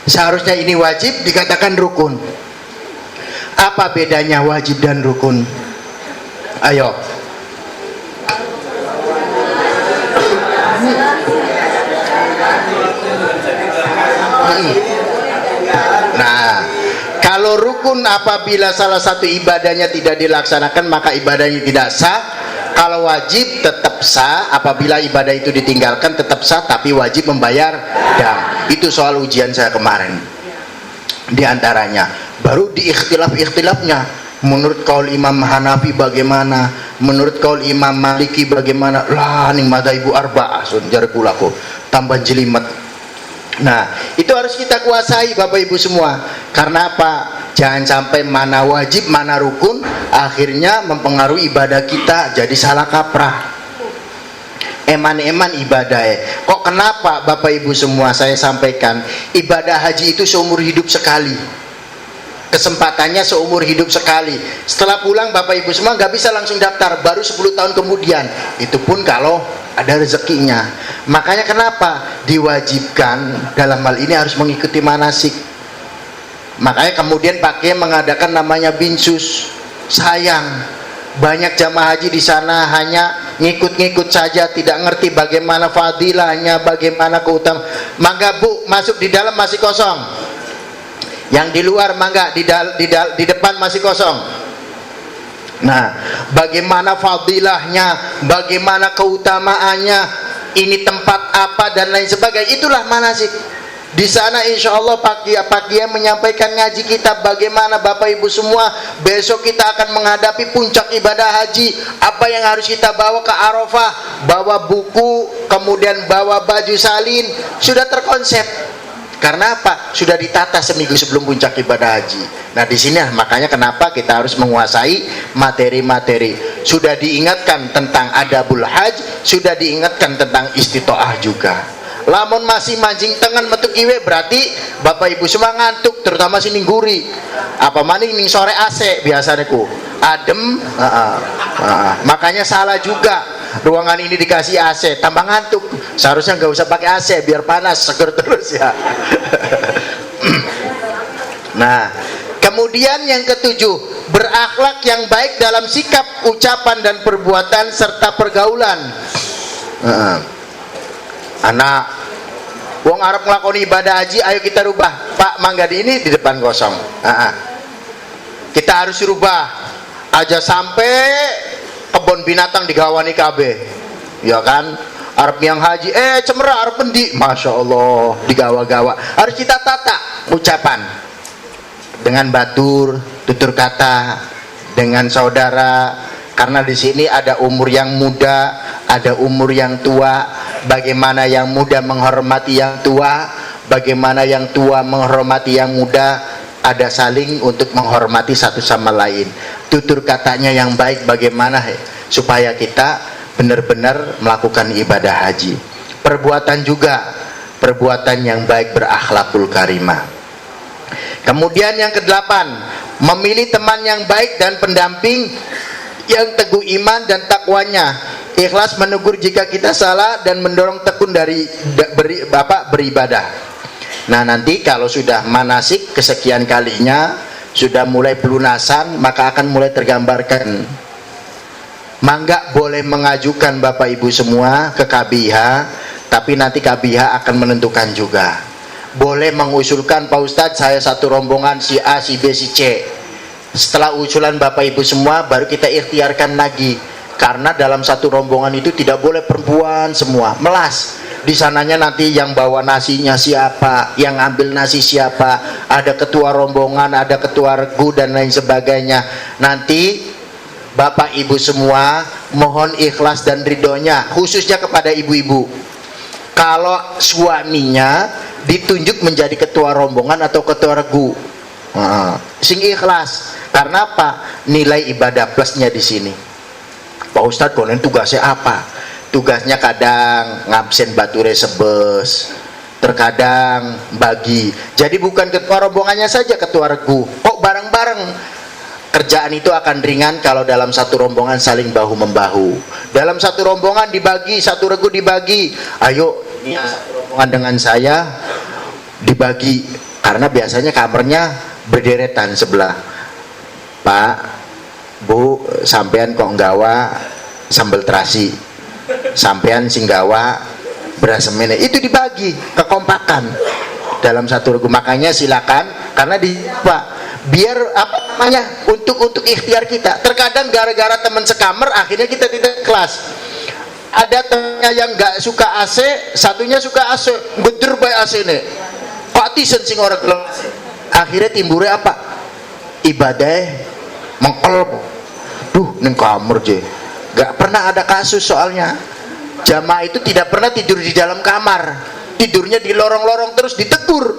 seharusnya ini wajib dikatakan rukun. Apa bedanya wajib dan rukun? Ayo. Nah, kalau rukun apabila salah satu ibadahnya tidak dilaksanakan maka ibadahnya tidak sah. Kalau wajib tetap sah, apabila ibadah itu ditinggalkan tetap sah, tapi wajib membayar dam. Itu soal ujian saya kemarin. Di antaranya, baru di ikhtilaf-ikhtilafnya. Menurut kaul Imam Hanafi bagaimana? Menurut kaul Imam Maliki bagaimana? Lah, ning madzhabu arba'ah sun jar kulaku. Tambah jelimet. Nah, itu harus kita kuasai Bapak Ibu semua. Karena apa? Jangan sampai mana wajib, mana rukun akhirnya mempengaruhi ibadah kita jadi salah kaprah. Eman-eman ibadah. Kok kenapa Bapak Ibu semua saya sampaikan ibadah haji itu seumur hidup sekali. Kesempatannya seumur hidup sekali. Setelah pulang Bapak Ibu semua nggak bisa langsung daftar, baru 10 tahun kemudian. Itu pun kalau ada rezekinya. Makanya kenapa diwajibkan dalam hal ini harus mengikuti manasik. Makanya kemudian pakai mengadakan namanya binsus. Sayang, banyak jamaah haji di sana hanya ngikut-ngikut saja, tidak ngerti bagaimana fadilahnya, bagaimana keutamaan. Mangga Bu, masuk di dalam masih kosong. Yang di luar mangga, di depan masih kosong. Nah, bagaimana fadilahnya, bagaimana keutamaannya, ini tempat apa dan lain sebagainya, itulah manasik. Di sana insya Allah Pak Kiai menyampaikan ngaji kita bagaimana Bapak Ibu semua besok kita akan menghadapi puncak ibadah haji. Apa yang harus kita bawa ke Arafah? Bawa buku, kemudian bawa baju salin, sudah terkonsep. Karena apa? Sudah ditata seminggu sebelum puncak ibadah haji. Nah, di sini makanya kenapa kita harus menguasai materi-materi. Sudah diingatkan tentang adabul haj, sudah diingatkan tentang istitoah juga. Lamun masih mancing tengen metu kiwe berarti Bapak Ibu semua ngantuk, terutama sini guri. Apa maning ning sore AC biasanya ku. Adem, makanya salah juga. Ruangan ini dikasih AC, tambah ngantuk. Seharusnya nggak usah pakai AC biar panas, seger terus ya. Nah, kemudian yang ketujuh, berakhlak yang baik dalam sikap, ucapan dan perbuatan serta pergaulan. Anak wong Arab ngelakoni ibadah haji, ayo kita rubah. Pak Manggadi ini di depan kosong. Kita harus rubah. Aja sampai kebun binatang digawani KB, ya kan? Arab yang haji, cemera Arab pendi, masya Allah digawa-gawa. Harus kita tata ucapan dengan batur, tutur kata, dengan saudara. Karena di sini ada umur yang muda, ada umur yang tua. Bagaimana yang muda menghormati yang tua, bagaimana yang tua menghormati yang muda, ada saling untuk menghormati satu sama lain. Tutur katanya yang baik bagaimana supaya kita benar-benar melakukan ibadah haji. Perbuatan juga, perbuatan yang baik berakhlakul karimah. Kemudian yang kedelapan, memilih teman yang baik dan pendamping yang teguh iman dan takwanya, ikhlas menegur jika kita salah dan mendorong tekun dari beribadah. Nah, nanti kalau sudah manasik kesekian kalinya, sudah mulai pelunasan, maka akan mulai tergambarkan. Mangga boleh mengajukan Bapak Ibu semua ke KBH, tapi nanti KBH akan menentukan juga. Boleh mengusulkan, Pak Ustadz saya satu rombongan si A, si B, si C. Setelah usulan Bapak Ibu semua, baru kita ikhtiarkan lagi. Karena dalam satu rombongan itu tidak boleh perempuan semua, melas. Di sananya nanti yang bawa nasinya siapa, yang ambil nasi siapa, ada ketua rombongan, ada ketua regu dan lain sebagainya. Nanti Bapak Ibu semua mohon ikhlas dan ridhonya, khususnya kepada ibu-ibu. Kalau suaminya ditunjuk menjadi ketua rombongan atau ketua regu, sing ikhlas. Karena apa? Nilai ibadah plusnya di sini. Pak Ustadz, konen tugasnya apa? Tugasnya kadang ngabsen bature sebes, terkadang bagi. Jadi bukan ketua rombongannya saja ketua regu, kok bareng-bareng. Kerjaan itu akan ringan kalau dalam satu rombongan saling bahu membahu. Dalam satu rombongan dibagi, satu regu dibagi. Ayo, ini satu rombongan dengan saya dibagi. Karena biasanya kamarnya berderetan sebelah. Pak, Bu, sampean kok nggawa sambal terasi, sampean singgawa beras semene, itu dibagi kekompakan dalam satu regu. Makanya silakan, karena di Pak, biar apa namanya, untuk ikhtiar kita. Terkadang gara-gara teman sekamar akhirnya kita tidak kelas. Ada temannya yang nggak suka AC, satunya suka AC, geder bae AC nih, kok tisen sing ora gelem. Akhirnya timbulnya apa? Ibadah mengkel. Duh, neng kamar je. Gak pernah ada kasus soalnya. Jamaah itu tidak pernah tidur di dalam kamar. Tidurnya di lorong-lorong, terus ditegur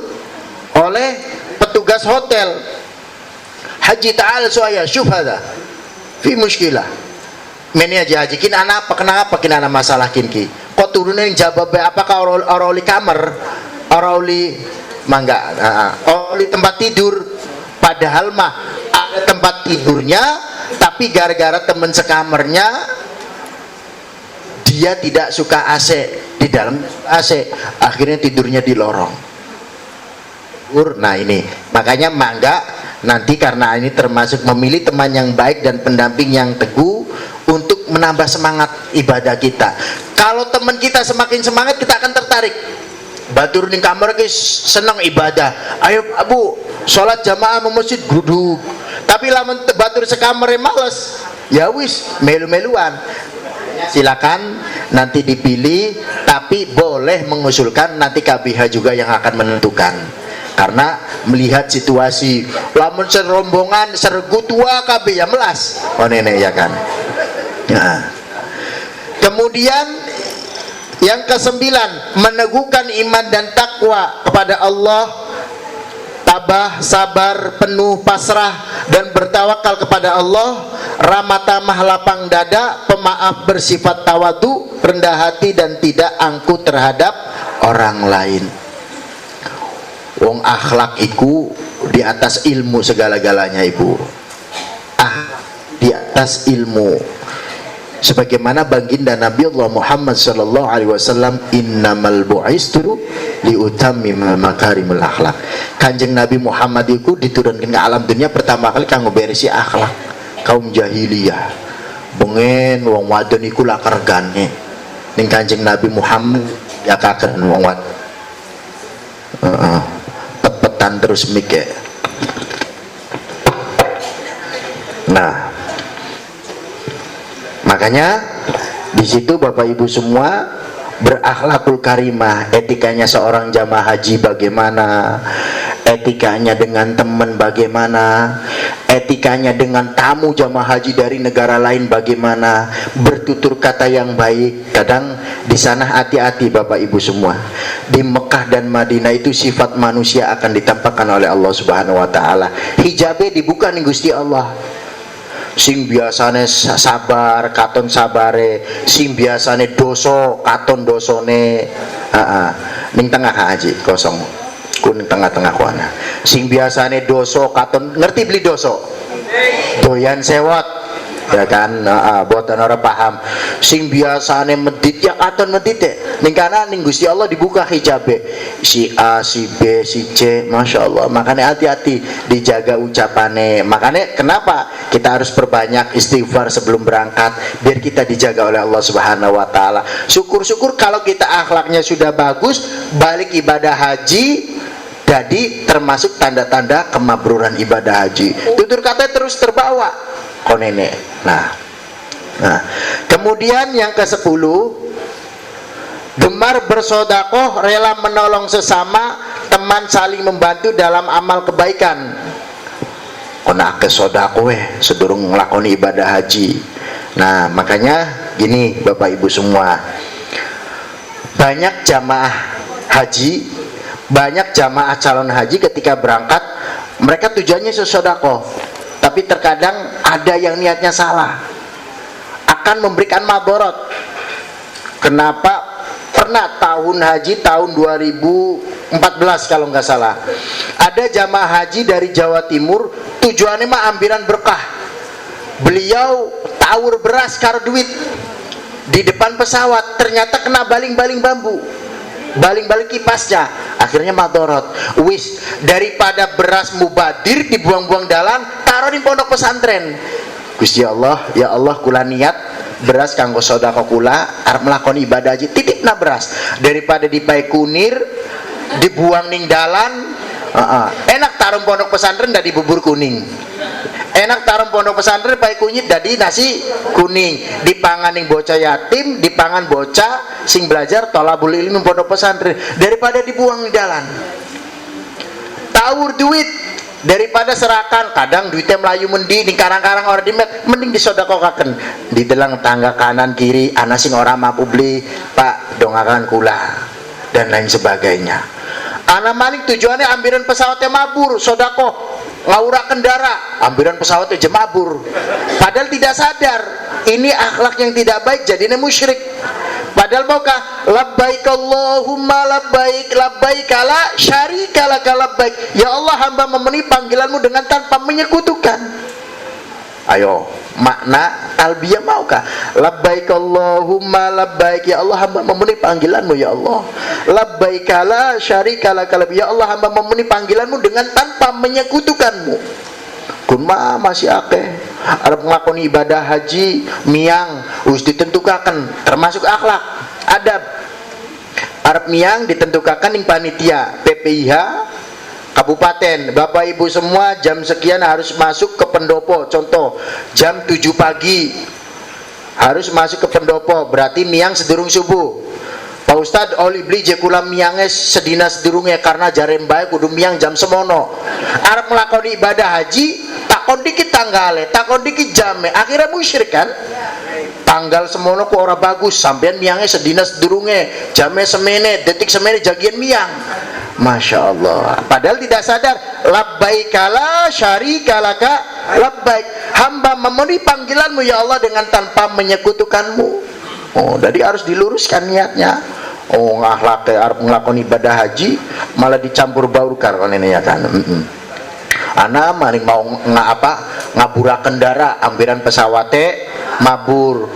oleh petugas hotel. Haji ta'ala suaya syubhada fi muskilah. Meni aja haji kin anak apa kenapa kin anak masalah kin ki. Kok turunnya yang jawab apakah orang kamar, orang mangga, orang tempat tidur. Padahal mah ada tempat tidurnya, tapi gara-gara teman sekamarnya dia tidak suka AC, di dalam AC, akhirnya tidurnya di lorong. Nah ini makanya mangga nanti, karena ini termasuk memilih teman yang baik dan pendamping yang teguh untuk menambah semangat ibadah kita. Kalau teman kita semakin semangat, kita akan tertarik. Batur ning kamar guys senang ibadah, ayo Abu sholat jamaah mau masjid duduk. Tapi lamun batur sekamar males, ya wis melu-meluan. Silakan nanti dipilih, tapi boleh mengusulkan, nanti KBH juga yang akan menentukan. Karena melihat situasi, lamun serombongan sergu tua KB ya melas, oh nenek ya kan. Nah. Kemudian yang ke-9, meneguhkan iman dan takwa kepada Allah, tabah, sabar, penuh pasrah dan bertawakal kepada Allah, ramah tamah, lapang dada, pemaaf, bersifat tawadu, rendah hati dan tidak angkuh terhadap orang lain. Wong akhlak iku di atas ilmu segala-galanya, Ibu. Di atas ilmu. Sebagaimana baginda Nabi Allah Muhammad sallallahu alaihi wasallam, innamal bu'istu liutammima makarimul akhlak. Kanjeng Nabi Muhammad itu diturunkan ke alam dunia pertama kali kanggo beresi akhlak kaum jahiliyah. Bengen wong wadon iku lakar gane. Ning Kanjeng Nabi Muhammad ya kaken wong wadon. Pepetan terus mikir. Nah, makanya di situ Bapak Ibu semua, berakhlakul karimah, etikanya seorang jamaah haji bagaimana, etikanya dengan teman bagaimana, etikanya dengan tamu jamaah haji dari negara lain bagaimana, bertutur kata yang baik. Kadang di sana hati-hati Bapak Ibu semua. Di Mekah dan Madinah itu sifat manusia akan ditampakkan oleh Allah Subhanahu wa taala. Hijabnya dibuka nih Gusti Allah. Sing biasane sabar katon sabare, sing biasane doso katon dosone. Ning tengah haji kosong kuning tengah-tengah kuana. Sing biasane doso katon, ngerti beli doso doyan sewot ya kan, buatan orang paham. Sing biasane medit ya katon medit ning kana ning Gusti Allah dibuka hijabe, si A, si B, si C, Masya Allah. Makanya hati-hati dijaga ucapannya. Makanya kenapa kita harus perbanyak istighfar sebelum berangkat, biar kita dijaga oleh Allah Subhanahu wa taala. Syukur-syukur kalau kita akhlaknya sudah bagus, balik ibadah haji jadi termasuk tanda-tanda kemabruran ibadah haji. Itu tutur kata terus terbawa nenek. Nah, kemudian yang ke-10, gemar bersodakoh, rela menolong sesama, teman saling membantu dalam amal kebaikan. Kona ke sodakoh sedurung ngelakoni ibadah haji. Nah, makanya gini Bapak Ibu semua, banyak jamaah haji, banyak jamaah calon haji ketika berangkat mereka tujuannya sesodakoh, tapi terkadang ada yang niatnya salah, akan memberikan madorot. Kenapa? Pernah tahun haji tahun 2014 kalau nggak salah, ada jamaah haji dari Jawa Timur, tujuannya mah ambilan berkah. Beliau tawur beras karo duit di depan pesawat, ternyata kena baling-baling bambu, baling-baling kipasnya, akhirnya madorot. Wis, daripada beras mubadir dibuang-buang dalan, taruh di pondok pesantren. Gusti Allah, ya Allah, kula niat beras kanggo sodako kula arep melakoni ibadah haji, titipna beras, daripada dipai kunir dibuang ning dalan. Enak taruh pondok pesantren dari bubur kuning, enak taruh pondok pesantren pai kunyit dari nasi kuning, dipangan ning bocah yatim, dipangan bocah sing belajar tolabul ilmi pondok pesantren, daripada dibuang di jalan. Tawur duit daripada serakan, kadang duitnya melayu mendi di karang-karang orang dimet, mending disodakokaken di telang tangga kanan kiri, ana sing ora mampu beli, Pak dongakan kula dan lain sebagainya. Ana maning tujuannya ambiran pesawatnya mabur, sodakoh ngawura kendara, ambiran pesawatnya jemabur, padahal tidak sadar ini akhlak yang tidak baik, jadinya musyrik. Padahal maukah labbaik Allahumma labbaik labbaik la syarika lak labbaik, ya Allah hamba memenuhi panggilanmu dengan tanpa menyekutukan. Ayo, makna talbiyah maukah? Labbaik Allahumma labbaik, ya Allah hamba memenuhi panggilanmu ya Allah. Labbaik la syarika lak labbaik, ya Allah hamba memenuhi panggilanmu dengan tanpa menyekutukanmu. Kun mah masih akeh arep nglakoni ibadah haji miang wis ditentukaken, termasuk akhlak adab. Arep miang ditentukaken ning panitia PPIH kabupaten, Bapak Ibu semua jam sekian harus masuk ke pendopo. Contoh jam 7 pagi harus masuk ke pendopo, berarti miang sedurung subuh. Pak Ustad oli beli jekula miangnya sedina sedurungnya, karena jarem baik kudu miang jam semono. Arep melakoni ibadah haji takon dikit tanggale, takon dikit jame, akhirnya musyrik kan. Tanggal semono ku ora bagus, sampean miangnya sedina sedurungnya, jame semene, detik semene jagian miang. Masya Allah, padahal tidak sadar. Labbaik la syarika laka labbaik, hamba memenuhi panggilanmu ya Allah dengan tanpa menyekutukanmu. Oh, jadi harus diluruskan niatnya. Oh, ngakhlak arep nglakoni ibadah haji malah dicampur baurkan kon ini ya kan. Ana maring mau ngabura kendara, ambiran pesawate mabur,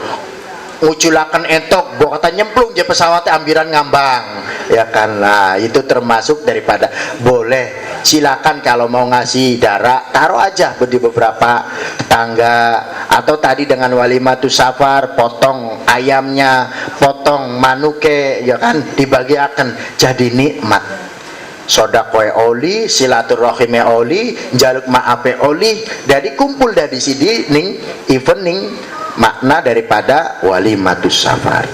nguculaken entok bokata nyemplung je pesawate ambiran ngambang ya kan. Nah, itu termasuk daripada boleh. Silakan kalau mau ngasih darah taruh aja di beberapa tetangga, atau tadi dengan walimatus safar potong ayamnya, potong manuke ya kan, dibagiakan jadi nikmat. Sodakoe oli, silaturahime oli, jaluk maafe oli, dari kumpul dari sini ning evening makna daripada walimatus safar.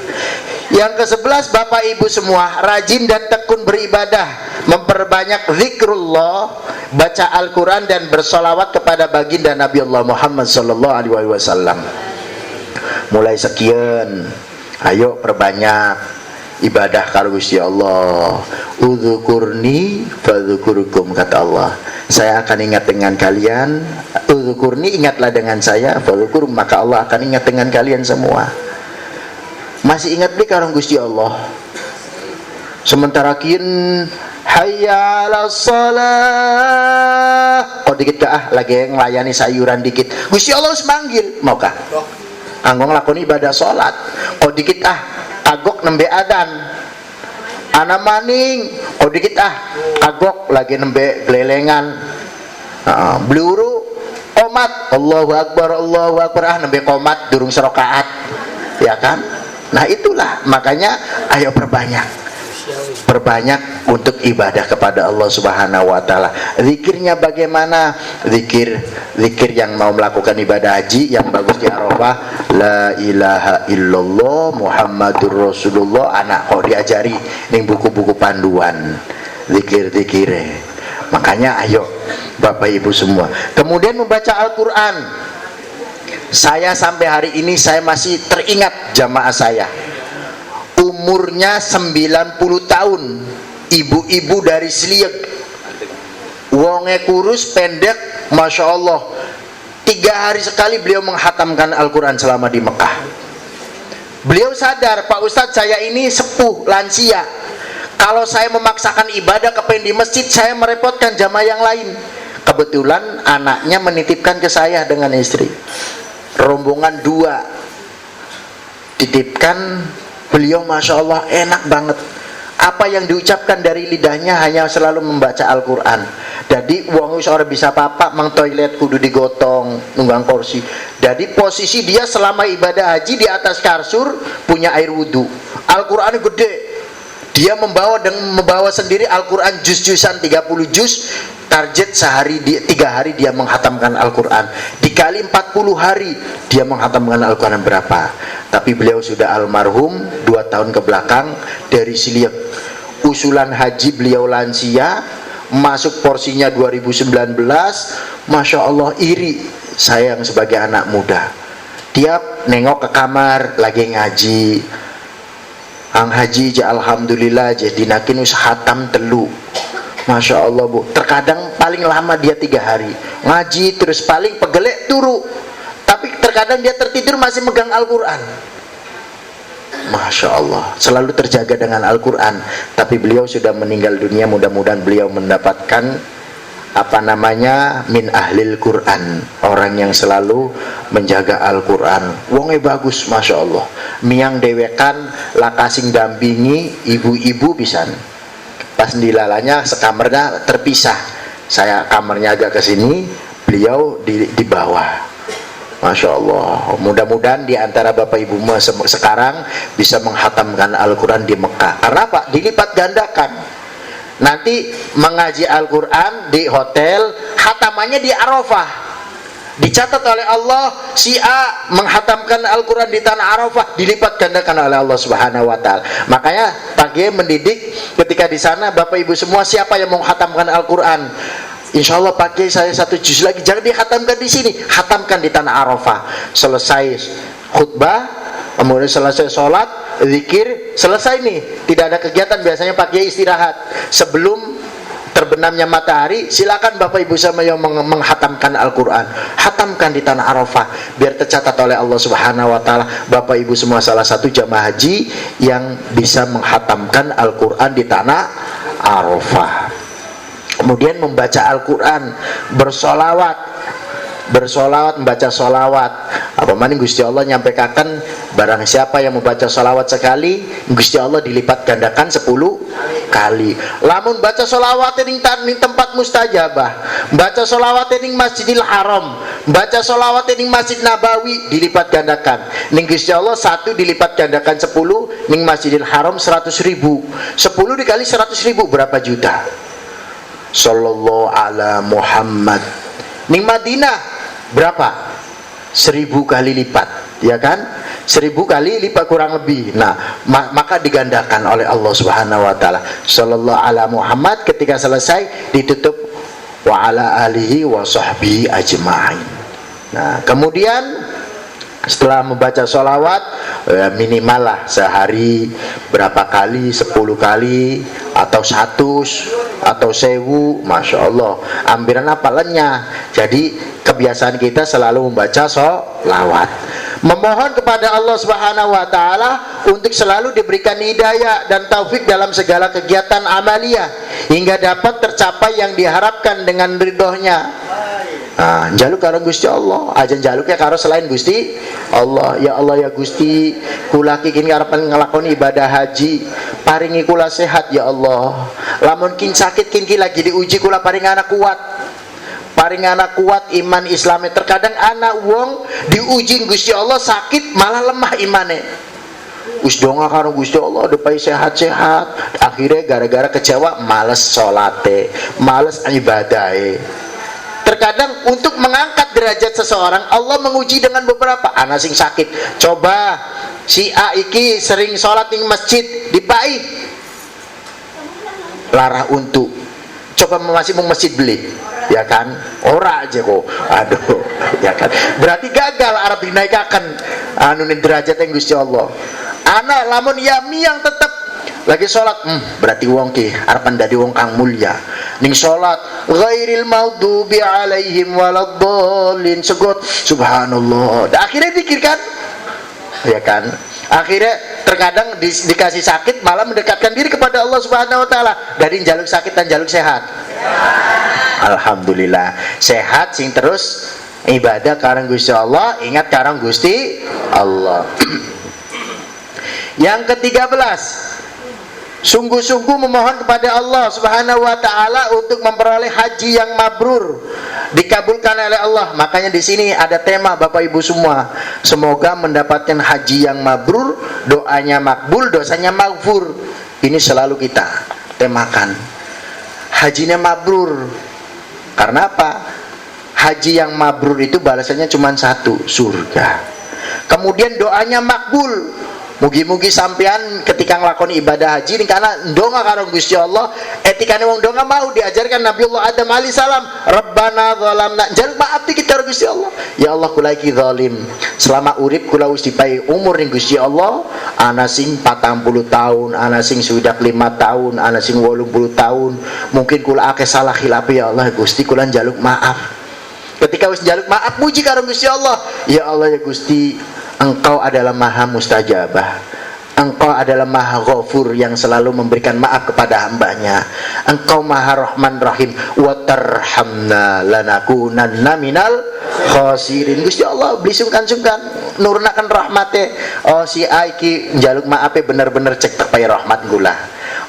Yang ke-11, Bapak Ibu semua, rajin dan tekun beribadah, memperbanyak zikrullah, baca Al-Quran dan bersolawat kepada baginda Nabi Allah Muhammad sallallahu alaihi wasallam. Mulai sekian, ayo perbanyak ibadah karo Gusti Allah. Udzukurni fadzukurukum, kata Allah, saya akan ingat dengan kalian. Udzukurni, ingatlah dengan saya, fadzukurum, maka Allah akan ingat dengan kalian semua. Masih ingat beli karo Gusti Allah, sementara kian hayya 'alas shalah, kok dikit lagi ngelayani sayuran dikit, Gusti Allah wis manggil, maukah kanggo nglakoni ibadah salat, kok dikit kagok nembe adan, ana maning kok dikit kagok lagi nembe gelelengan, bluru qomat Allahu akbar nembe qomat durung serokaat ya kan. Nah itulah makanya ayo perbanyak perbanyak untuk ibadah kepada Allah Subhanahu wa taala. Zikirnya bagaimana? Zikir yang mau melakukan ibadah haji yang bagus di Arafah, la ilaha illallah Muhammadur Rasulullah, anak kok diajari ning buku-buku panduan zikir-zikire. Makanya ayo Bapak Ibu semua. Kemudian membaca Al-Qur'an. Saya sampai hari ini saya masih teringat jamaah saya. Umurnya 90 tahun. Ibu-ibu dari Sliek. Wonge kurus, pendek, Masya Allah. 3 hari sekali beliau menghatamkan Al-Quran selama di Mekah. Beliau sadar, Pak Ustadz saya ini sepuh, lansia. Kalau saya memaksakan ibadah kepengen di masjid, saya merepotkan jamaah yang lain. Kebetulan anaknya menitipkan ke saya dengan istri. Rombongan 2 titipkan, beliau Masya Allah enak banget. Apa yang diucapkan dari lidahnya hanya selalu membaca Al-Quran. Jadi wong seorang bisa papa mang toilet kudu digotong nunggang kursi. Jadi posisi dia selama ibadah haji di atas kasur punya air wudhu. Al-Quran gede. Dia membawa sendiri Al-Quran juz-juzan 30 juz. Target sehari 3 hari dia menghatamkan Al-Quran. Dikali 40 hari dia menghatamkan Al-Quran berapa? Tapi beliau sudah almarhum 2 tahun ke belakang dari Sliek. Usulan haji beliau lansia, masuk porsinya 2019. Masya Allah iri saya yang sebagai anak muda. Tiap nengok ke kamar lagi ngaji. Ang haji alhamdulillah jadi nakin us hatam telu. Masya Allah Bu, terkadang paling lama dia 3 hari ngaji, terus paling pegelek turu, tapi terkadang dia tertidur masih megang Al-Quran. Masya Allah, selalu terjaga dengan Al-Quran. Tapi beliau sudah meninggal dunia, mudah-mudahan beliau mendapatkan min ahlil Quran, orang yang selalu menjaga Al-Quran. Wonge bagus Masya Allah, miang dewekan lakasing dampingi ibu-ibu pisan. Pas dilalanya sekamarnya terpisah, saya kamarnya agak ke sini, beliau di bawah. Masya Allah, mudah-mudahan di antara Bapak Ibu sekarang bisa menghatamkan Al-Quran di Mekah. Karena apa? Dilipat gandakan. Nanti mengaji Al-Quran di hotel, hatamannya di Arafah. Dicatat oleh Allah, si A menghatamkan Al-Quran di tanah Arafah, dilipat gandakan oleh Allah Subhanahu wa taala. Makanya Pak Kiai mendidik ketika di sana, Bapak Ibu semua, siapa yang mau menghatamkan Al-Quran, insya Allah Pak Kiai saya 1 juz lagi, jangan dihatamkan di sini, hatamkan di tanah Arafah. Selesai khutbah, kemudian selesai sholat, zikir, selesai nih, tidak ada kegiatan. Biasanya Pak Kiai istirahat sebelum terbenamnya matahari. Silakan Bapak Ibu sama yang menghatamkan Al-Quran, hatamkan di tanah Arafah biar tercatat oleh Allah Subhanahu wa taala. Bapak Ibu semua salah satu jamaah haji yang bisa menghatamkan Al-Quran di tanah Arafah. Kemudian membaca Al-Quran, bersolawat, membaca solawat. Apa maning Gusti Allah nyampaikan, barang siapa yang membaca solawat sekali, Gusti Allah dilipat gandakan 10 kali. Lamun baca solawat ning tempat mustajabah, baca solawat ning Masjidil Haram, baca solawat ning Masjid Nabawi, dilipat gandakan. Ning Gusti Allah 1 dilipat gandakan 10, ning Masjidil Haram 100.000. 10 dikali 100.000 berapa juta? Sallallahu ala Muhammad. Ning Madinah berapa? 1000 kali lipat, ya kan? 1000 kali lipat kurang lebih. Nah, maka digandakan oleh Allah Subhanahu wa taala. Sallallahu ala Muhammad, ketika selesai ditutup wa ala alihi wa sahbihi ajma'in. Nah, kemudian setelah membaca sholawat, minimal lah sehari berapa kali, 10 kali atau 100 atau 1000, Masya Allah, ambiran apalannya. Jadi kebiasaan kita selalu membaca sholawat, memohon kepada Allah Subhanahu wa taala untuk selalu diberikan hidayah dan taufik dalam segala kegiatan amaliyah hingga dapat tercapai yang diharapkan dengan ridhonya. Nah, jaluk karo Gusti Allah, aja jaluknya karo selain Gusti Allah. Ya Allah ya Gusti, kula kini karepen ngelakoni ibadah haji, paringi kula sehat ya Allah. Lamun kin sakit kini lagi diuji, kula paring anak kuat. Paring anak kuat iman Islamnya. Terkadang anak wong diuji Gusti Allah sakit malah lemah imane. Wis donga karo Gusti Allah depai sehat-sehat, akhirnya gara-gara kecewa males salate, males ibadahe. Terkadang untuk mengangkat derajat seseorang Allah menguji dengan beberapa. Ana sing sakit, coba si A iki sering sholat di masjid, dipai larah untuk coba masih mau masjid beli, ya kan? Ora aja kok, aduh, ya kan? Berarti gagal Arab dinaikkan anu derajat yang Gusti Allah. Ana lamun yami yang tetap lagi sholat, berarti wong ki arepan dadi wong kang mulya. Ning sholat ghairil maghdubi alaihim waladdallin, segot subhanallah. Dan akhirnya dikirkan, ya kan? Akhirnya terkadang dikasih sakit malah mendekatkan diri kepada Allah Subhanahu wa taala dari jaluk sakit dan jaluk sehat. Alhamdulillah sehat sing terus ibadah karang Gusti Allah, ingat karang Gusti Allah. Yang ke-13, sungguh-sungguh memohon kepada Allah Subhanahu wa taala untuk memperoleh haji yang mabrur, dikabulkan oleh Allah. Makanya di sini ada tema Bapak Ibu semua, semoga mendapatkan haji yang mabrur, doanya makbul, dosanya maghfur. Ini selalu kita temakan. Hajinya mabrur. Karena apa? Haji yang mabrur itu balasannya cuma satu, surga. Kemudian doanya makbul. Mugi-mugi sampean ketika nglakoni ibadah haji ini karena ndonga karo Gusti Allah, etikane wong ndonga mau diajarkan Nabiullah Adam alaihi salam, Rabbana zalamna, jaluk maaf dikit karo Gusti Allah. Ya Allah kula iki zalim. Selama urip kula wis dipahi umur ning Gusti Allah, ana sing 40 tahun, ana sing sudah 5 tahun, ana sing 80 tahun. Mungkin kula akeh salah khilaf, ya Allah Gusti kula njaluk maaf. Ketika wis njaluk maaf muji karo Gusti Allah, ya Allah ya Gusti, Engkau adalah maha mustajabah, Engkau adalah maha ghafur yang selalu memberikan maaf kepada hambanya, Engkau maha rahman rahim, wa tarhamna lanakunanna minal khasirin. Gusti Allah beli sungkan-sungkan nurunakan rahmate. Oh si A iki njaluk maafe bener-bener cek tak payah rahmat gula.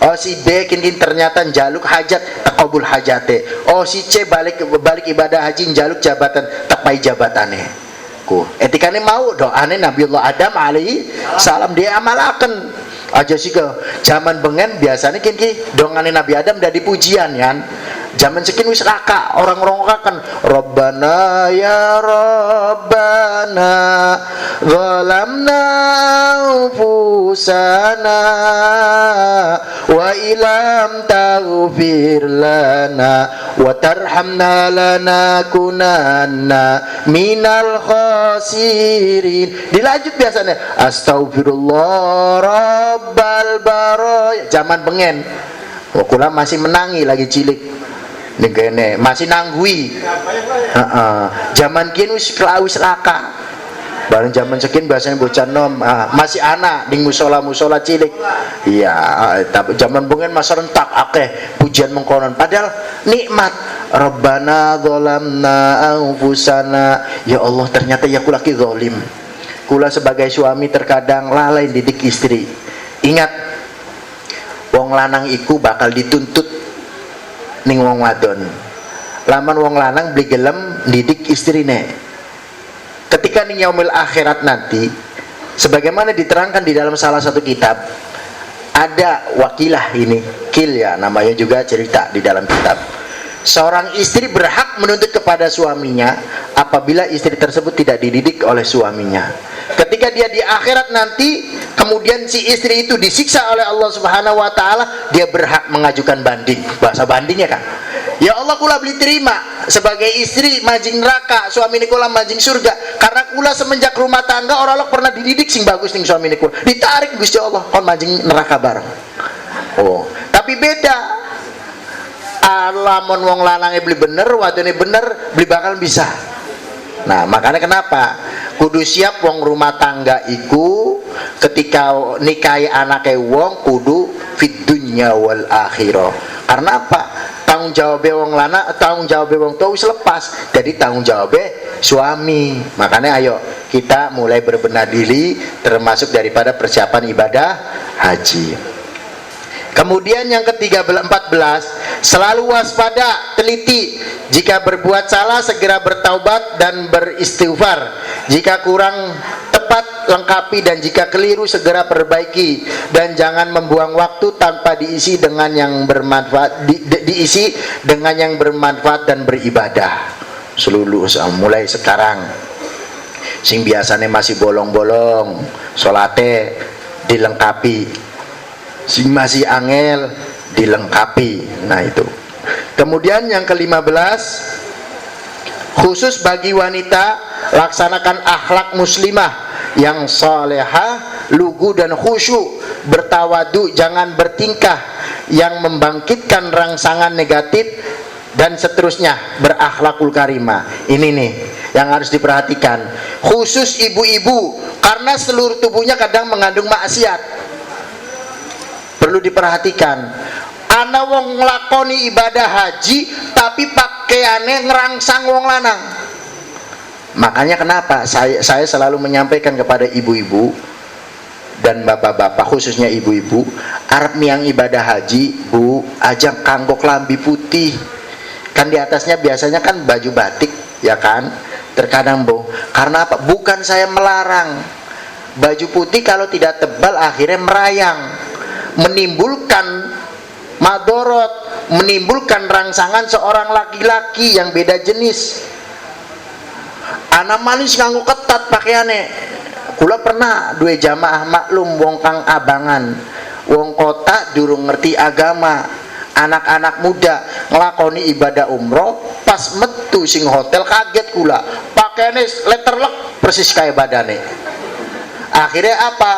Oh si B kini ternyata njaluk hajat takabul hajate. Oh si C balik ibadah haji njaluk jabatan tak payah jabatane. Etikane mau doane Nabiullah Adam alaihi salam dia amalaken aja sih ke zaman bengen biasanya kini dongane Nabi Adam dari pujian kan. Zaman sekin wis raka orang-orang kan Rabbana ya Rabbana zalamna anfusana wa ilam taghfir lana wa tarhamna lanakunanna minal khasirin. Dilanjut biasanya astaghfirullah rabbal baraya. Zaman bengen kula masih menangi lagi cilik nih masih nanggui. Zaman kini wis laka bareng zaman sekin biasanya bocah nom masih anak di musola cilik. Iya tapi zaman bengen masa rentak akeh pujian mengkonon padahal nikmat. Rabbana zalamna anfusana, ya Allah ternyata ya kula ki zalim. Kula sebagai suami terkadang lalai didik istri. Ingat wong lanang iku bakal dituntut ning wong wadon. Laman wong lanang beli gelem didik istrine. Ketika ning yaumil akhirat nanti, sebagaimana diterangkan di dalam salah satu kitab, ada wakilah ini, kil ya namanya juga cerita di dalam kitab. Seorang istri berhak menuntut kepada suaminya apabila istri tersebut tidak dididik oleh suaminya. Ketika dia di akhirat nanti, kemudian si istri itu disiksa oleh Allah Subhanahu wa taala, dia berhak mengajukan banding. Bahasa bandingnya kan, ya Allah kula beli terima sebagai istri majing neraka, suami kula majing surga. Karena kula semenjak rumah tangga orang pernah dididik sing bagus ning suami kula. Ditarik Gusti Allah kon majing neraka bareng. Oh, tapi beda. Lamun wong lanangnya beli bener, wadone bener, beli bakal bisa. Nah, makanya kenapa kudu siap wong rumah tangga iku ketika nikahi anake wong kudu fid dunya wal akhirah. Karena apa? Tanggung jawab wong lanang, tanggung jawab wong tua wis lepas. Jadi tanggung jawab suami. Makanya ayo kita mulai berbenah diri termasuk daripada persiapan ibadah haji. Kemudian yang ke-14, selalu waspada, teliti. Jika berbuat salah segera bertaubat dan beristighfar. Jika kurang tepat tepat lengkapi, dan jika keliru segera perbaiki, dan jangan membuang waktu tanpa diisi dengan yang bermanfaat, diisi dengan yang bermanfaat dan beribadah. Seluruh mulai sekarang sing biasanya masih bolong-bolong salate dilengkapi, sing masih angel dilengkapi. Nah itu. Kemudian yang ke-15, khusus bagi wanita, laksanakan akhlak muslimah yang salehah, lugu dan khusyuk, bertawadu, jangan bertingkah yang membangkitkan rangsangan negatif, dan seterusnya, berakhlakul karimah. Ini nih yang harus diperhatikan, khusus ibu-ibu, karena seluruh tubuhnya kadang mengandung maksiat. Perlu diperhatikan. Ana wong nglakoni ibadah haji tapi pakaiannya ngerangsang wong lanang. Makanya kenapa saya selalu menyampaikan kepada ibu-ibu dan bapak-bapak, khususnya ibu-ibu, arep miang ibadah haji, Bu, ajak kanggo klambi putih. Kan di atasnya biasanya kan baju batik, ya kan? Terkadang, Bu. Karena apa? Bukan saya melarang. Baju putih kalau tidak tebal akhirnya merayang, menimbulkan madorot, menimbulkan rangsangan seorang laki-laki yang beda jenis. Anak manis nganggo ketat pakaiane. Kula pernah dua jamaah maklum wong kang abangan, wong kota durung ngerti agama, anak-anak muda ngelakoni ibadah umroh, pas metu sing hotel kaget kula, pakaiane letterlek persis kayak badane. Akhirnya apa?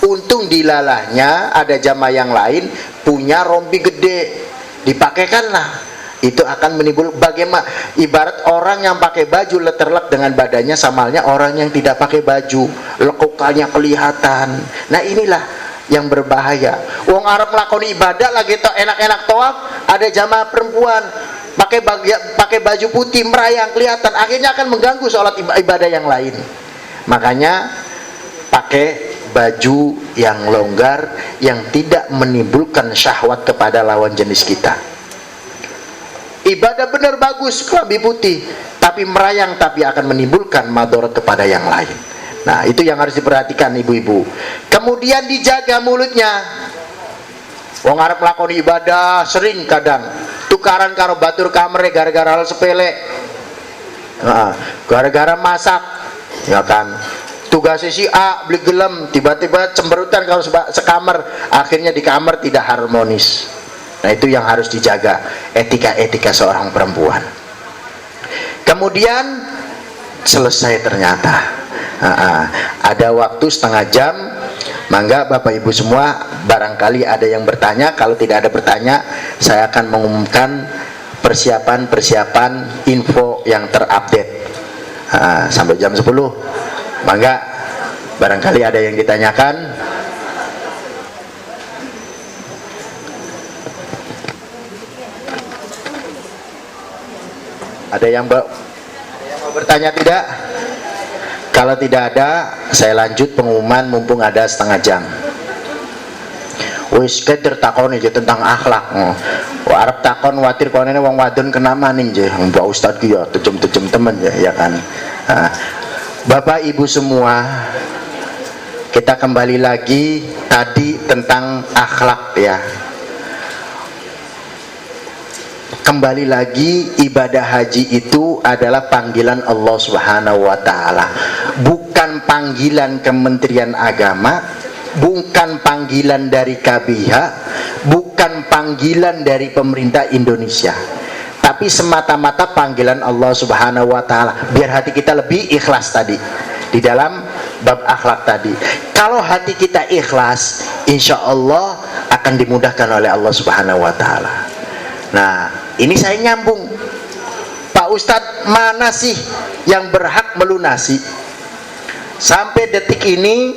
Untung dilalahnya ada jamaah yang lain punya rompi gede, dipakaikanlah. Itu akan menimbul bagaimana ibarat orang yang pakai baju letterlek dengan badannya sama halnya orang yang tidak pakai baju, lekukannya kelihatan. Nah inilah yang berbahaya. Wong Arab melakoni ibadah lagi enak-enak tawaf, ada jamaah perempuan pakai baju putih merayang kelihatan, akhirnya akan mengganggu sholat ibadah yang lain. Makanya pakai baju yang longgar yang tidak menimbulkan syahwat kepada lawan jenis kita. Ibadah benar bagus kelambi putih, tapi merayang tapi akan menimbulkan madorot kepada yang lain. Nah itu yang harus diperhatikan ibu-ibu. Kemudian dijaga mulutnya. Wong arep lakoni ibadah sering kadang tukaran karo batur kamere gara-gara hal sepele, gara-gara masak, ya kan. Tugasnya si A beli gelem, tiba-tiba cemberutan kalau sekamar, akhirnya di kamar tidak harmonis. Nah itu yang harus dijaga, etika-etika seorang perempuan. Kemudian selesai ternyata, ada waktu setengah jam. Mangga Bapak Ibu semua, barangkali ada yang bertanya. Kalau tidak ada bertanya, saya akan mengumumkan persiapan info yang terupdate sampai jam 10. Mangga, barangkali ada yang ditanyakan. Ada yang mau bertanya tidak? Kalau tidak ada, saya lanjut pengumuman mumpung ada setengah jam. Wis keder takoni je tentang akhlak. Wah arep takon watir konene wong wadon kenama ning je. Mbak Ustaz ki ya tejem-tejem temen ya kan. Bapak Ibu semua, kita kembali lagi tadi tentang akhlak ya. Kembali lagi, ibadah haji itu adalah panggilan Allah Subhanahu wa Ta'ala, bukan panggilan Kementerian Agama, bukan panggilan dari KBH, bukan panggilan dari pemerintah Indonesia, tapi semata-mata panggilan Allah Subhanahu wa Ta'ala. Biar hati kita lebih ikhlas tadi di dalam bab akhlak tadi. Kalau hati kita ikhlas, insya Allah akan dimudahkan oleh Allah Subhanahu wa Ta'ala. Nah, ini saya nyambung, Pak Ustadz, mana sih yang berhak melunasi? Sampai detik ini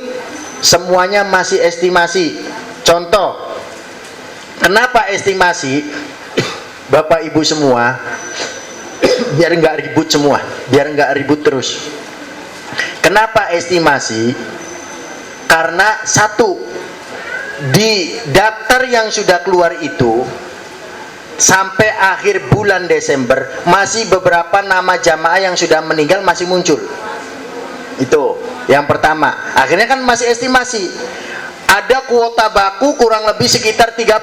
semuanya masih estimasi. Contoh, kenapa estimasi? Bapak Ibu semua, biar nggak ribut semua, biar nggak ribut terus. Kenapa estimasi? Karena satu, di daftar yang sudah keluar itu sampai akhir bulan Desember masih beberapa nama jamaah yang sudah meninggal masih muncul. Itu Yang pertama, akhirnya kan masih estimasi. Ada kuota baku kurang lebih sekitar 30.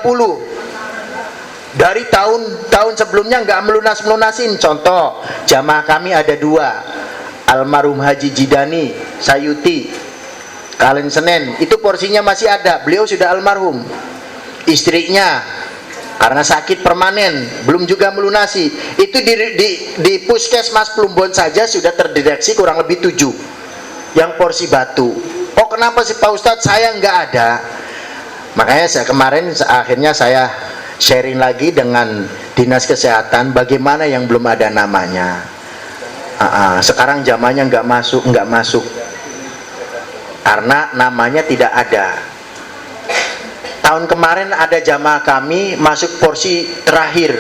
Dari tahun sebelumnya nggak melunasin. Contoh, jamaah kami ada 2, almarhum Haji Jidani Sayuti, Kalen Senen, itu porsinya masih ada. Beliau sudah almarhum. Istrinya karena sakit permanen belum juga melunasi. Itu di Puskesmas Plumbon saja sudah terdeteksi kurang lebih 7 yang porsi batu. Oh, kenapa sih Pak Ustadz saya nggak ada? Makanya kemarin akhirnya saya sharing lagi dengan Dinas Kesehatan bagaimana yang belum ada namanya. Sekarang zamannya nggak masuk karena namanya tidak ada. Tahun kemarin ada jamaah kami masuk porsi terakhir,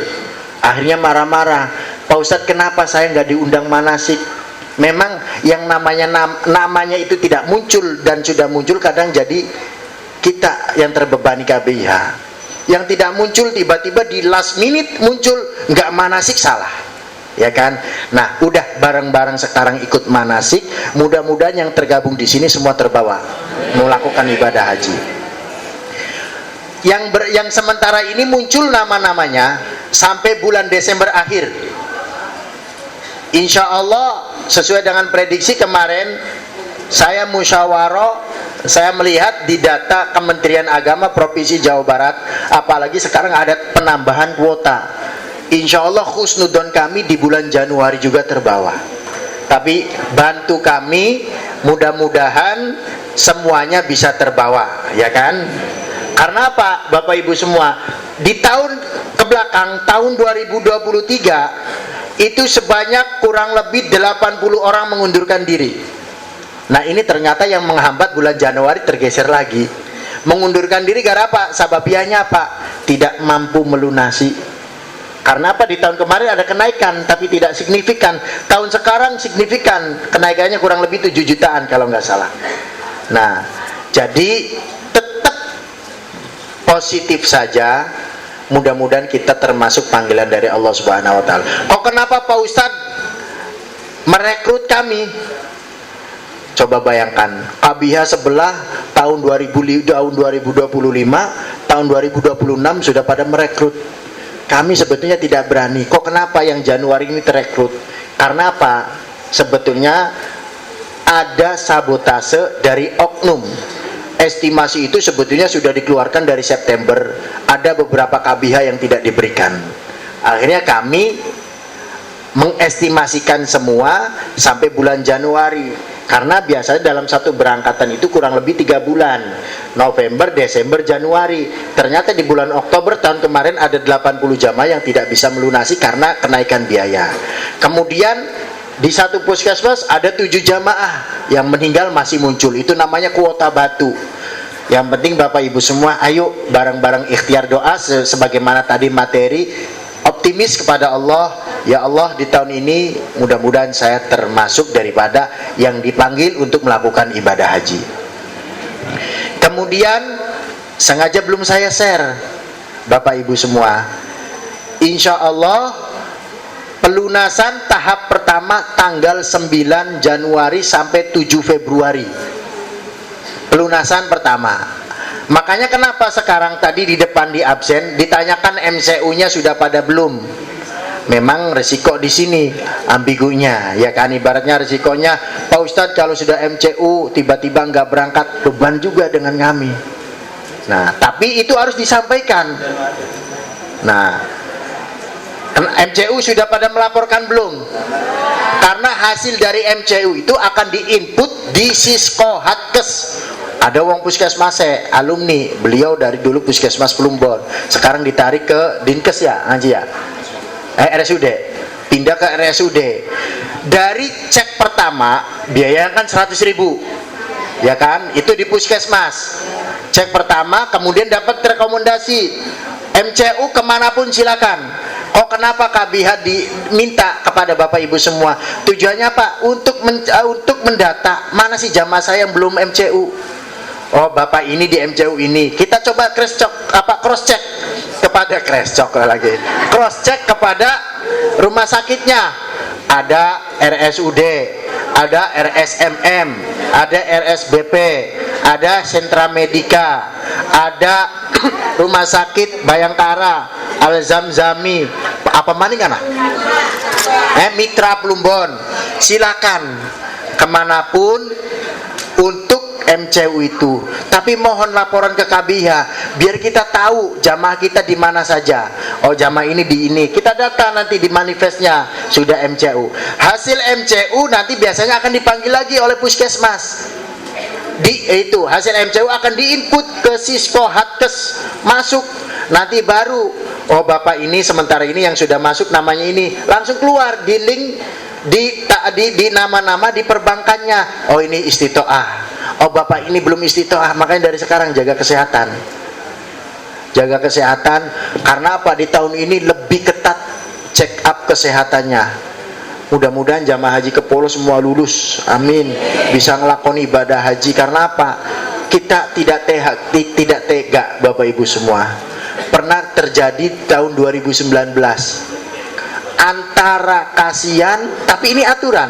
akhirnya marah-marah, Pak Ustadz kenapa saya nggak diundang manasik? Memang yang namanya itu tidak muncul, dan sudah muncul kadang jadi kita yang terbebani KBIH. Yang tidak muncul tiba-tiba di last minute muncul, nggak manasik, salah, ya kan? Nah, udah bareng-bareng sekarang ikut manasik. Mudah-mudahan yang tergabung di sini semua terbawa melakukan ibadah haji. Yang sementara ini muncul nama-namanya sampai bulan Desember akhir. Insya Allah sesuai dengan prediksi kemarin saya musyawarah, saya melihat di data Kementerian Agama Provinsi Jawa Barat, apalagi sekarang ada penambahan kuota. Insya Allah husnudon kami di bulan Januari juga terbawa. Tapi bantu kami, mudah-mudahan semuanya bisa terbawa, ya kan? Karena apa, Bapak Ibu semua? Di tahun kebelakang, tahun 2023 itu sebanyak kurang lebih 80 orang mengundurkan diri. Nah, ini ternyata yang menghambat bulan Januari tergeser lagi. Mengundurkan diri karena apa? Sababiahnya apa? Tidak mampu melunasi. Karena apa? Di tahun kemarin ada kenaikan tapi tidak signifikan. Tahun sekarang signifikan, kenaikannya kurang lebih 7 jutaan kalau nggak salah. Nah, jadi tetap positif saja. Mudah-mudahan kita termasuk panggilan dari Allah Subhanahu wa Ta'ala. Kok kenapa Pak Ustadz merekrut kami? Coba bayangkan, KBIH sebelah tahun 2025, tahun 2026 sudah pada merekrut. Kami sebetulnya tidak berani. Kok kenapa yang Januari ini terekrut? Karena apa? Sebetulnya ada sabotase dari oknum. Estimasi itu sebetulnya sudah dikeluarkan dari September. Ada beberapa KBIH yang tidak diberikan. Akhirnya kami mengestimasikan semua sampai bulan Januari. Karena biasanya dalam satu berangkatan itu kurang lebih 3 bulan. November, Desember, Januari. Ternyata di bulan Oktober tahun kemarin ada 80 jamaah yang tidak bisa melunasi karena kenaikan biaya. Kemudian di satu puskesmas ada 7 jamaah yang meninggal masih muncul. Itu namanya kuota batu. Yang penting Bapak Ibu semua, ayo bareng-bareng ikhtiar doa sebagaimana tadi materi, optimis kepada Allah. Ya Allah, di tahun ini mudah-mudahan saya termasuk daripada yang dipanggil untuk melakukan ibadah haji. Kemudian sengaja belum saya share, Bapak Ibu semua, insya Allah pelunasan tahap pertama tanggal 9 Januari sampai 7 Februari. Pelunasan pertama. Makanya kenapa sekarang tadi di depan di absen ditanyakan MCU-nya sudah pada belum? Memang resiko di sini ambigunya, ya kan? Ibaratnya resikonya, Pak Ustadz kalau sudah MCU tiba-tiba nggak berangkat, beban juga dengan kami. Nah, tapi itu harus disampaikan. Nah, MCU sudah pada melaporkan belum? Karena hasil dari MCU itu akan diinput di Sisko Hatkes. Ada wong puskesmas alumni, beliau dari dulu puskesmas Plumbon, sekarang ditarik ke Dinkes ya, Anji ya, RSUD, pindah ke RSUD. Dari cek pertama biaya kan 100.000, ya kan? Itu di puskesmas. Cek pertama, kemudian dapat rekomendasi MCU kemanapun silakan. Oh, kenapa KBIH diminta kepada Bapak Ibu semua? Tujuannya Pak, untuk mendata mana sih jamaah saya yang belum MCU. Oh, Bapak ini di MCU ini. Kita coba cross check kepada rumah sakitnya. Ada RSUD, ada RSMM, ada RSBP, ada sentra medika, ada rumah sakit Bayangkara, Al Zamzami, apa maning kan? Mitra Plumbon. Silakan kemanapun untuk MCU itu, tapi mohon laporan ke KBH biar kita tahu jamaah kita di mana saja. Oh, jamaah ini di ini, kita data nanti di manifestnya sudah MCU. Hasil MCU nanti biasanya akan dipanggil lagi oleh puskesmas. Itu hasil MCU akan diinput ke Sisko Hatkes, masuk nanti baru. Oh, bapak ini sementara ini yang sudah masuk namanya ini, langsung keluar di link di nama-nama di perbankannya. Oh, ini istitoah. Oh, bapak ini belum istitoah, makanya dari sekarang jaga kesehatan. Jaga kesehatan, karena apa? Di tahun ini lebih ketat check up kesehatannya. Mudah-mudahan jamaah haji ke Polo semua lulus, amin, bisa ngelakoni ibadah haji. Karena apa? Kita tidak tega bapak ibu semua. Pernah terjadi tahun 2019, antara kasihan, tapi ini aturan.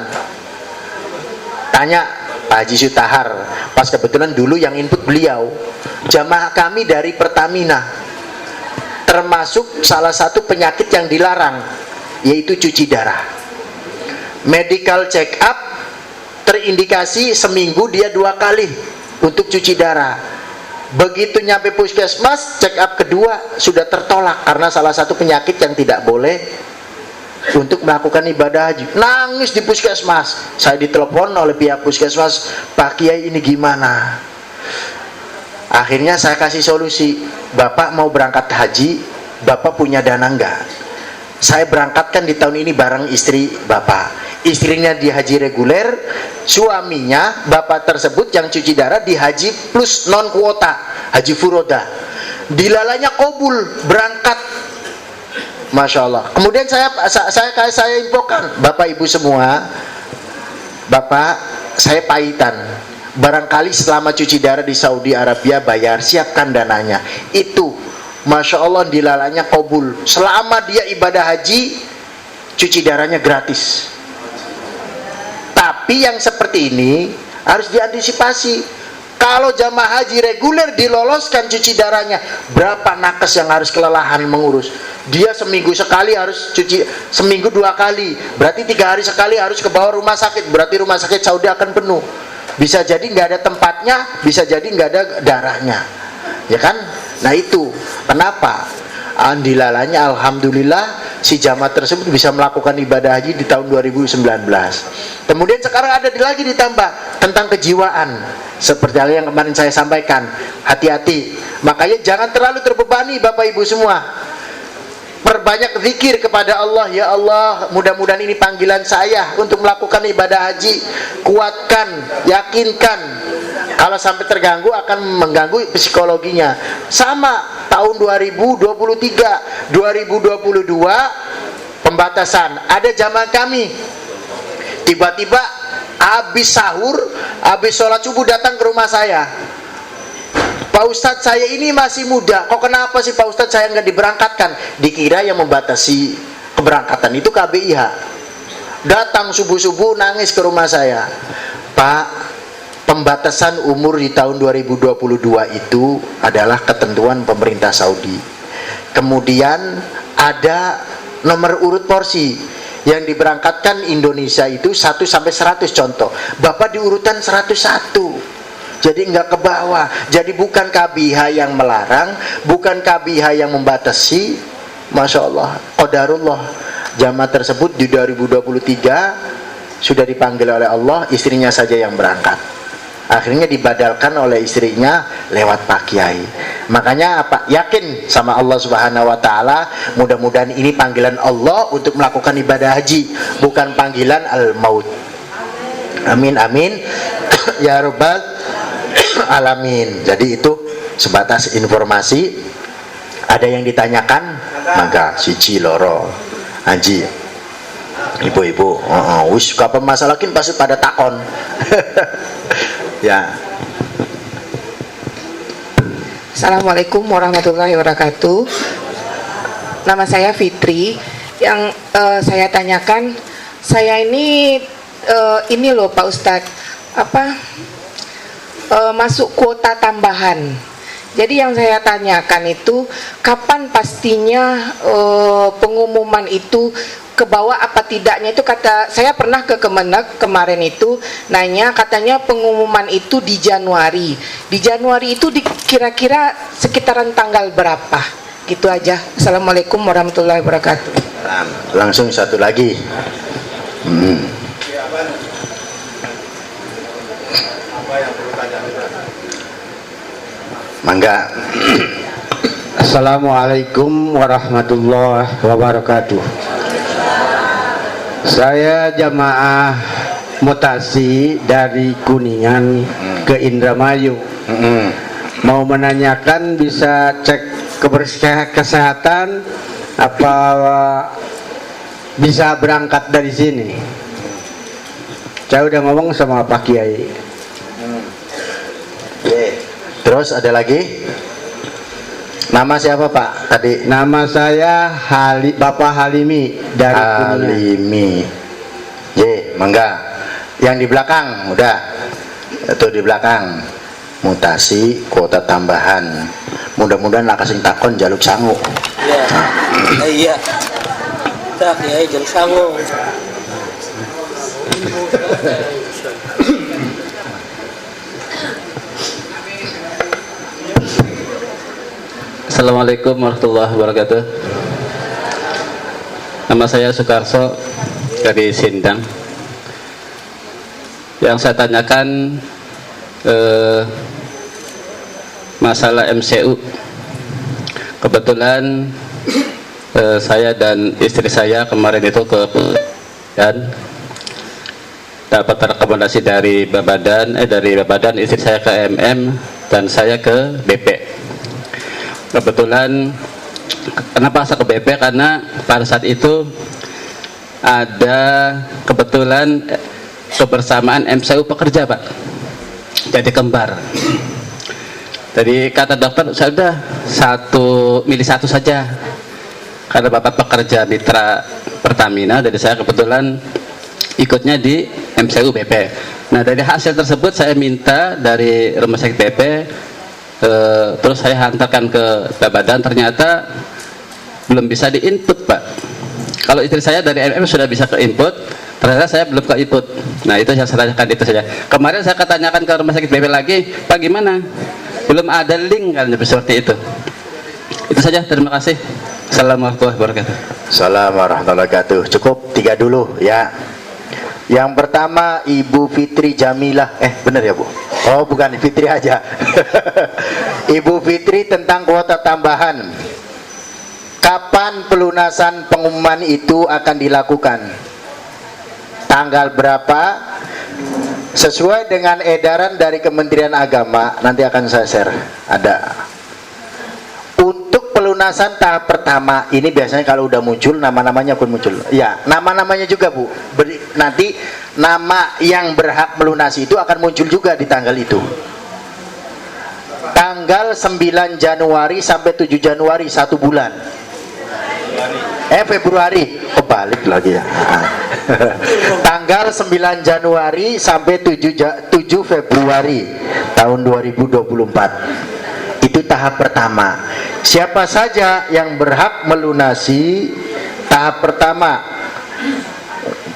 Tanya Pak Haji Sutahar, pas kebetulan dulu yang input beliau, jamaah kami dari Pertamina, termasuk salah satu penyakit yang dilarang, yaitu cuci darah. Medical check up terindikasi seminggu dia 2 kali untuk cuci darah. Begitu nyampe puskesmas, check up kedua sudah tertolak karena salah satu penyakit yang tidak boleh untuk melakukan ibadah haji. Nangis di puskesmas. Saya ditelepon oleh pihak puskesmas, Pak Kiai ini gimana? Akhirnya saya kasih solusi, Bapak mau berangkat haji, Bapak punya dana enggak? Saya berangkatkan di tahun ini bareng istri Bapak. Istrinya di haji reguler, suaminya Bapak tersebut yang cuci darah di haji plus non kuota, haji furoda. Dilalanya kabul, berangkat. Masya Allah. Kemudian saya infokan, Bapak Ibu semua, Bapak, saya pahitan. Barangkali selama cuci darah di Saudi Arabia bayar, siapkan dananya. Itu, Masya Allah, dilalanya kabul. Selama dia ibadah haji, cuci darahnya gratis. Tapi yang seperti ini harus diantisipasi. Kalau jamaah haji reguler diloloskan cuci darahnya, berapa nakes yang harus kelelahan mengurus? Dia seminggu sekali harus cuci, seminggu 2 kali, berarti 3 hari sekali harus ke bawah rumah sakit, berarti rumah sakit Saudi akan penuh. Bisa jadi nggak ada tempatnya, bisa jadi nggak ada darahnya, ya kan? Nah itu kenapa? Dilalanya alhamdulillah si jamaah tersebut bisa melakukan ibadah haji di tahun 2019. Kemudian sekarang ada lagi ditambah tentang kejiwaan, seperti hal yang kemarin saya sampaikan. Hati-hati, makanya jangan terlalu terbebani Bapak Ibu semua. Perbanyak zikir kepada Allah. Ya Allah, mudah-mudahan ini panggilan saya untuk melakukan ibadah haji. Kuatkan, yakinkan. Kalau sampai terganggu akan mengganggu psikologinya. Sama tahun 2023, 2022 pembatasan. Ada jamaah kami tiba-tiba habis sahur, habis sholat subuh datang ke rumah saya. Pak Ustadz, saya ini masih muda, kok kenapa sih Pak Ustadz saya nggak diberangkatkan? Dikira yang membatasi keberangkatan itu KBIH. Datang subuh-subuh nangis ke rumah saya, Pak, pembatasan umur di tahun 2022 itu adalah ketentuan pemerintah Saudi. Kemudian ada nomor urut porsi yang diberangkatkan Indonesia itu 1 sampai 100 contoh. Bapak di urutan 101. Jadi enggak ke bawah. Jadi bukan KBIH yang melarang, bukan KBIH yang membatasi. Masya Allah, qadarullah. Jamaah tersebut di 2023 sudah dipanggil oleh Allah, istrinya saja yang berangkat. Akhirnya dibadalkan oleh istrinya lewat Pak Kiai. Makanya apa? Yakin sama Allah Subhanahu wa taala, mudah-mudahan ini panggilan Allah untuk melakukan ibadah haji, bukan panggilan al-maut. Amin amin ya rabbal alamin. Jadi itu sebatas informasi. Ada yang ditanyakan? Maka siji loro haji. Ibu-ibu, wis kapan masalahin pasti pada takon. Ya. Assalamualaikum warahmatullahi wabarakatuh. Nama saya Fitri. Yang saya tanyakan, saya ini loh Pak Ustadz, masuk kuota tambahan. Jadi yang saya tanyakan itu kapan pastinya pengumuman itu ke bawah apa tidaknya, itu kata saya pernah ke Kemenak kemarin itu nanya, katanya pengumuman itu di Januari. Di Januari itu kira-kira sekitaran tanggal berapa? Gitu aja. Assalamualaikum warahmatullahi wabarakatuh. Langsung satu lagi. Mangga. Assalamualaikum warahmatullahi wabarakatuh. Saya jamaah mutasi dari Kuningan ke Indramayu. Mau menanyakan, bisa cek kebersihan kesehatan apa bisa berangkat dari sini? Saya udah ngomong sama Pak Kiai. Terus ada lagi? Nama siapa Pak tadi? Nama saya Bapak Halimi dari Kuningan. Halimi. Mangga. Yang di belakang udah. Itu di belakang. Mutasi kuota tambahan. Mudah-mudahan lah kasing takon jaluk sangu. Iya. Iya. Tak ya jaluk sangu. Assalamualaikum warahmatullahi wabarakatuh. Nama saya Sukarso dari Sindang. Yang saya tanyakan masalah MCU. Kebetulan saya dan istri saya kemarin itu dan dapat rekomendasi dari Babadan, istri saya ke MM dan saya ke BP. Kebetulan kenapa saya ke BP, karena pada saat itu ada kebetulan kebersamaan MCU pekerja Pak, jadi kembar. Jadi kata dokter, sudah milih satu saja, karena Bapak pekerja mitra Pertamina, jadi saya kebetulan ikutnya di MCU BP. Nah, dari hasil tersebut saya minta dari rumah sakit BP, terus saya hantarkan ke Babadan, ternyata belum bisa di-input Pak. Kalau istri saya dari MM sudah bisa ke-input, ternyata saya belum ke-input. Nah, itu yang saya tanyakan, itu saja. Kemarin saya tanyakan ke rumah sakit BP lagi, Pak gimana? Belum ada link kan, seperti itu. Itu saja, terima kasih. Assalamualaikum warahmatullahi wabarakatuh. Assalamualaikum warahmatullahi wabarakatuh. Cukup 3 dulu ya. Yang pertama Ibu Fitri Jamilah. Benar ya Bu? Oh bukan, Fitri aja. Ibu Fitri tentang kuota tambahan. Kapan pelunasan pengumuman itu akan dilakukan? Tanggal berapa? Sesuai dengan edaran dari Kementerian Agama, nanti akan saya share. Ada. Untuk pelunasan tahap pertama ini biasanya kalau udah muncul nama-namanya pun muncul. Ya, nama-namanya juga Bu. Nanti nama yang berhak melunasi itu akan muncul juga di tanggal itu. Tanggal 9 Januari sampai 7 Januari, 1 bulan. Februari, kebalik lagi ya. Tanggal 9 Januari sampai 7 Februari tahun 2024. Itu tahap pertama. Siapa saja yang berhak melunasi tahap pertama,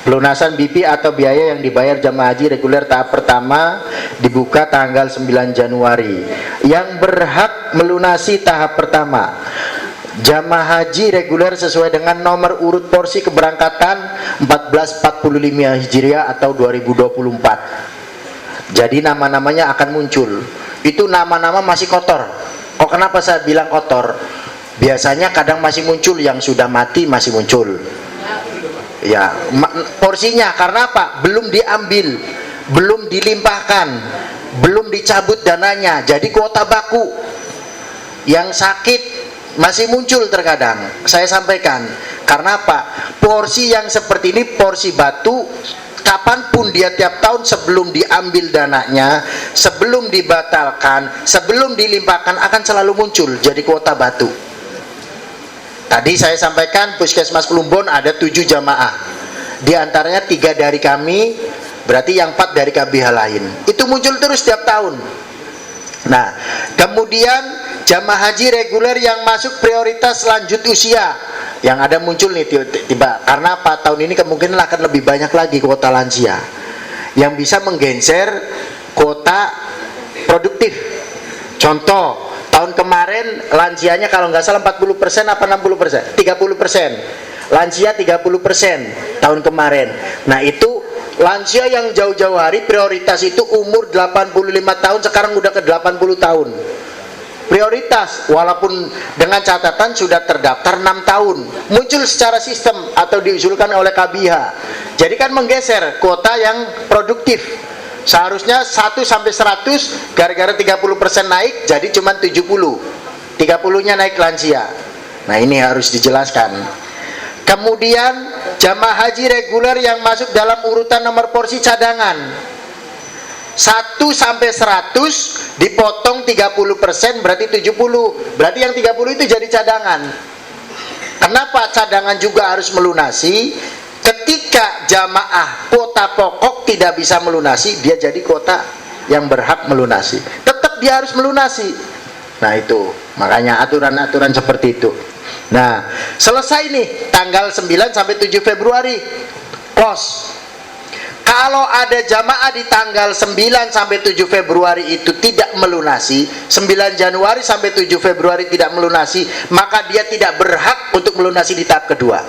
pelunasan BP atau biaya yang dibayar jamaah haji reguler tahap pertama dibuka tanggal 9 Januari. Yang berhak melunasi tahap pertama, jamaah haji reguler sesuai dengan nomor urut porsi keberangkatan 1445 Hijriah atau 2024. Jadi nama-namanya akan muncul. Itu nama-nama masih kotor. Kok kenapa saya bilang kotor? Biasanya kadang masih muncul, yang sudah mati masih muncul. Ya, porsinya karena apa? Belum diambil, belum dilimpahkan, belum dicabut dananya. Jadi kuota baku. Yang sakit masih muncul terkadang. Saya sampaikan. Karena apa? Porsi yang seperti ini porsi batu. Kapanpun dia tiap tahun sebelum diambil dananya, sebelum dibatalkan, sebelum dilimpahkan akan selalu muncul jadi kuota batu. Tadi saya sampaikan Puskesmas Plumbon ada 7 jamaah, di antaranya 3 dari kami, berarti yang 4 dari KBH lain. Itu muncul terus setiap tahun. Nah, kemudian jamaah haji reguler yang masuk prioritas lanjut usia, yang ada muncul nih tiba-tiba, karena apa, tahun ini kemungkinan akan lebih banyak lagi kuota lansia yang bisa menggeser kuota produktif. Contoh, tahun kemarin lansianya kalau nggak salah 40% apa 60%? 30%. Lansia 30% tahun kemarin. Nah, itu lansia yang jauh-jauh hari prioritas itu umur 85 tahun, sekarang udah ke 80 tahun. Prioritas, walaupun dengan catatan sudah terdaftar 6 tahun. Muncul secara sistem atau diusulkan oleh KBH. Jadi kan menggeser kuota yang produktif. Seharusnya 1 sampai 100, gara-gara 30% naik jadi cuma 70. 30-nya naik lansia. Nah, ini harus dijelaskan. Kemudian jamaah haji reguler yang masuk dalam urutan nomor porsi cadangan 1 sampai 100 dipotong 30% berarti 70. Berarti yang 30 itu jadi cadangan. Kenapa cadangan juga harus melunasi? Ketika jamaah kuota pokok tidak bisa melunasi, dia jadi kuota yang berhak melunasi. Tetap dia harus melunasi. Nah, itu makanya aturan-aturan seperti itu. Nah, selesai nih tanggal 9 sampai 7 Februari close. Kalau ada jamaah di tanggal 9 sampai 7 Februari itu tidak melunasi, 9 Januari sampai 7 Februari tidak melunasi, maka dia tidak berhak untuk melunasi di tahap kedua.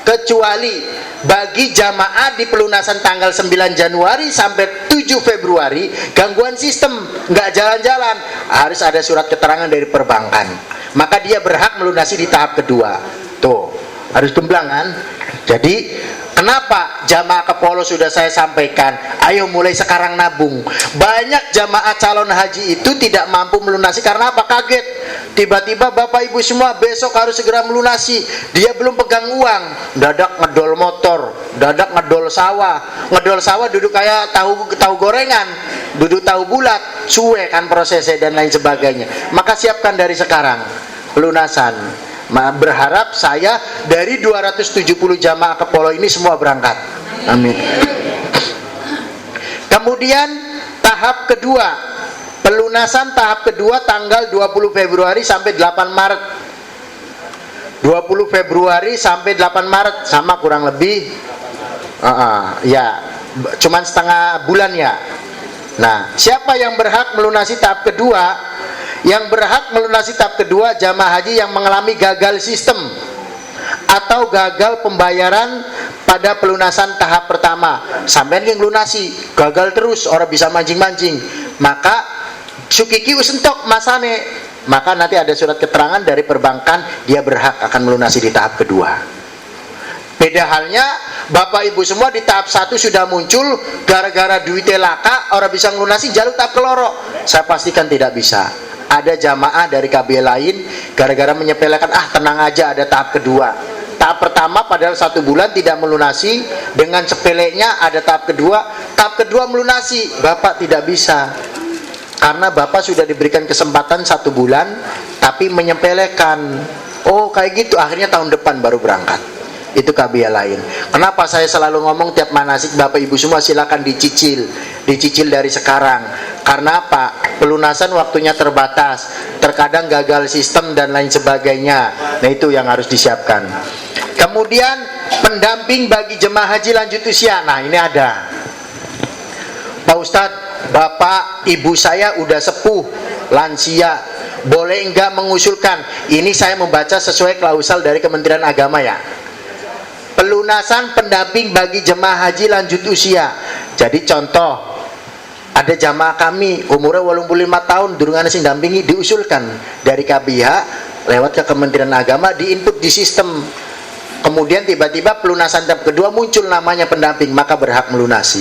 Kecuali bagi jamaah di pelunasan tanggal 9 Januari sampai 7 Februari gangguan sistem, nggak jalan-jalan, harus ada surat keterangan dari perbankan, maka dia berhak melunasi di tahap kedua. Tuh, harus gemblang kan? Jadi kenapa jamaah ke Polo sudah saya sampaikan, ayo mulai sekarang nabung. Banyak jamaah calon haji itu tidak mampu melunasi karena apa? Kaget. Tiba-tiba Bapak Ibu semua besok harus segera melunasi. Dia belum pegang uang, dadak ngedol motor, dadak ngedol sawah. Ngedol sawah duduk kayak tahu gorengan, duduk tahu bulat, suwe kan prosesnya dan lain sebagainya. Maka siapkan dari sekarang pelunasan. Berharap saya dari 270 jamaah ke Polo ini semua berangkat. Amin. Kemudian tahap kedua, pelunasan tahap kedua tanggal 20 Februari sampai 8 Maret. 20 Februari sampai 8 Maret sama kurang lebih ya cuman setengah bulan ya. Nah, siapa yang berhak melunasi tahap kedua? Yang berhak melunasi tahap kedua jamaah haji yang mengalami gagal sistem atau gagal pembayaran pada pelunasan tahap pertama. Sampai yang lunasi gagal terus, orang bisa mancing-mancing, maka sukiki usentok masane, maka nanti ada surat keterangan dari perbankan dia berhak akan melunasi di tahap kedua. Beda halnya Bapak Ibu semua di tahap 1 sudah muncul gara-gara duitnya laka, orang bisa melunasi jalur tahap keloro. Saya pastikan tidak bisa. Ada jamaah dari KB lain gara-gara menyepelekan, tenang aja ada tahap kedua. Tahap pertama padahal 1 bulan tidak melunasi, dengan sepeleknya ada tahap kedua melunasi. Bapak tidak bisa, karena Bapak sudah diberikan kesempatan 1 bulan tapi menyepelekan. Oh kayak gitu, akhirnya tahun depan baru berangkat. Itu KB lain. Kenapa saya selalu ngomong tiap manasik, Bapak Ibu semua silakan dicicil dari sekarang. Karena apa? Pelunasan waktunya terbatas, terkadang gagal sistem dan lain sebagainya. Nah, itu yang harus disiapkan. Kemudian pendamping bagi jemaah haji lanjut usia. Nah, ini ada. Pak Ustadz, Bapak Ibu saya udah sepuh, lansia, boleh enggak mengusulkan? Ini saya membaca sesuai klausal dari Kementerian Agama ya. Pelunasan pendamping bagi jemaah haji lanjut usia. Jadi contoh, ada jamaah kami umurnya 85 tahun durungan sing dampingi, diusulkan dari KBH lewat ke Kementerian Agama, diinput di sistem. Kemudian tiba-tiba pelunasan tahap kedua muncul namanya pendamping, maka berhak melunasi.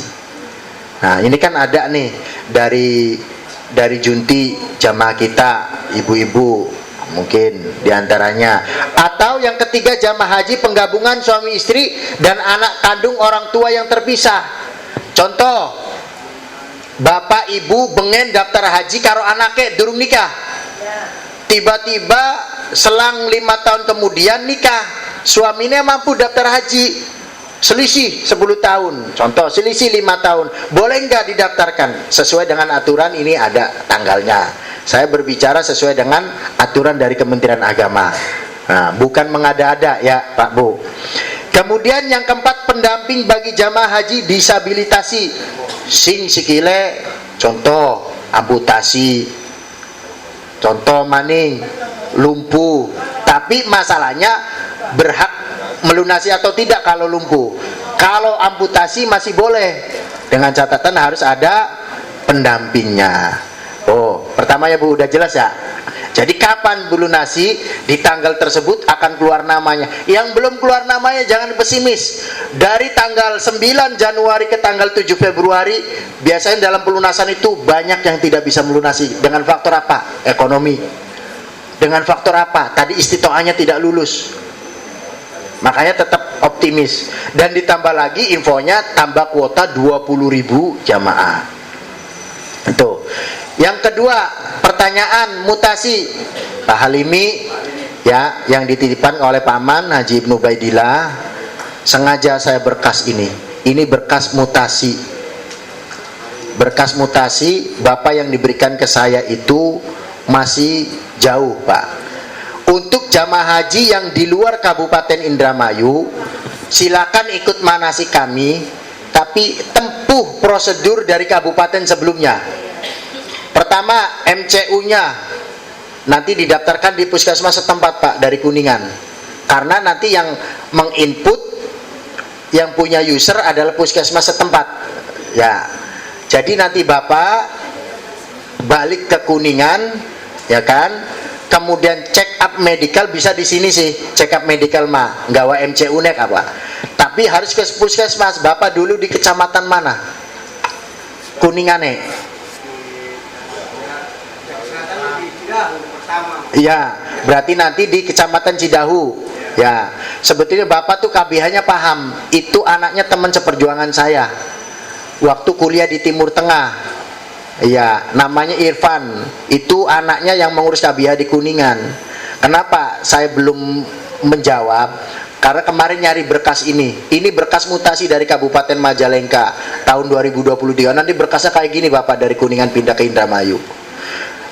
Nah, ini kan ada nih dari junti jamaah kita, ibu-ibu mungkin diantaranya. Atau yang ketiga jamaah haji penggabungan suami istri dan anak kandung orang tua yang terpisah. Contoh, Bapak Ibu bengen daftar haji karo anaknya durung nikah, tiba-tiba selang 5 tahun kemudian nikah, suaminya mampu daftar haji, selisih 10 tahun, contoh selisih 5 tahun, boleh nggak didaftarkan? Sesuai dengan aturan ini ada tanggalnya. Saya berbicara sesuai dengan aturan dari Kementerian Agama. Nah, bukan mengada-ada ya Pak Bu. Kemudian yang keempat, pendamping bagi jamaah haji disabilitasi sing sikile, contoh amputasi, contoh maning, lumpuh. Tapi masalahnya berhak melunasi atau tidak kalau lumpuh. Kalau amputasi masih boleh, dengan catatan harus ada pendampingnya. Oh, pertama ya Bu, udah jelas ya. Jadi kapan melunasi, di tanggal tersebut akan keluar namanya. Yang belum keluar namanya jangan pesimis. Dari tanggal 9 Januari ke tanggal 7 Februari, biasanya dalam pelunasan itu banyak yang tidak bisa melunasi. Dengan faktor apa? Ekonomi. Dengan faktor apa? Tadi istitoahnya tidak lulus. Makanya tetap optimis. Dan ditambah lagi infonya, tambah kuota 20.000 jamaah. Itu. Yang kedua, pertanyaan mutasi Pak Halimi ya, yang dititipkan oleh Paman Haji Ibnu Baidillah. Sengaja saya berkas ini berkas mutasi. Berkas mutasi Bapak yang diberikan ke saya itu masih jauh Pak. Untuk jamaah haji yang di luar Kabupaten Indramayu, silakan ikut manasik kami, tapi tempuh prosedur dari kabupaten sebelumnya. Pertama, MCU-nya nanti didaftarkan di puskesmas setempat Pak, dari Kuningan. Karena nanti yang menginput, yang punya user adalah puskesmas setempat. Ya, jadi nanti Bapak balik ke Kuningan, ya kan? Kemudian check up medical bisa di sini sih, check up medical mah, nggawa MCU nek apa. Tapi harus ke puskesmas. Bapak dulu di kecamatan mana? Kuningane. Iya, berarti nanti di Kecamatan Cidahu. Ya, sebetulnya Bapak tuh KBH-nya paham. Itu anaknya teman seperjuangan saya waktu kuliah di Timur Tengah. Iya, namanya Irfan. Itu anaknya yang mengurus KBH di Kuningan. Kenapa saya belum menjawab? Karena kemarin nyari berkas ini. Ini berkas mutasi dari Kabupaten Majalengka tahun 2023. Nanti berkasnya kayak gini Bapak, dari Kuningan pindah ke Indramayu.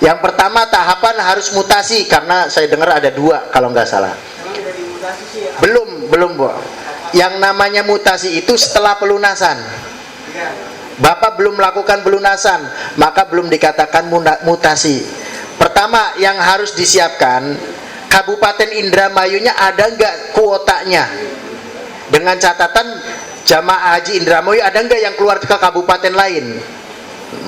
Yang pertama tahapan harus mutasi, karena saya dengar ada 2 kalau nggak salah. Belum Bu. Yang namanya mutasi itu setelah pelunasan. Bapak belum melakukan pelunasan, maka belum dikatakan mutasi. Pertama yang harus disiapkan, Kabupaten Indramayunya ada nggak kuotanya? Dengan catatan jamaah haji Indramayu ada nggak yang keluar ke kabupaten lain?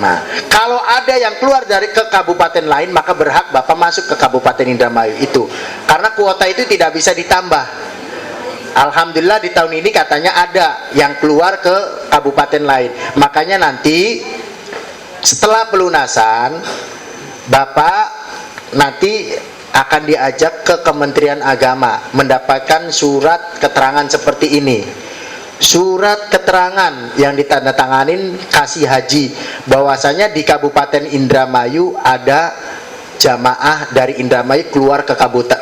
Nah, kalau ada yang keluar dari ke kabupaten lain, maka berhak Bapak masuk ke Kabupaten Indramayu itu. Karena kuota itu tidak bisa ditambah. Alhamdulillah di tahun ini katanya ada yang keluar ke kabupaten lain. Makanya nanti setelah pelunasan, Bapak nanti akan diajak ke Kementerian Agama mendapatkan surat keterangan seperti ini. Surat keterangan yang ditandatanganin kasih haji bahwasanya di Kabupaten Indramayu ada jamaah dari Indramayu keluar ke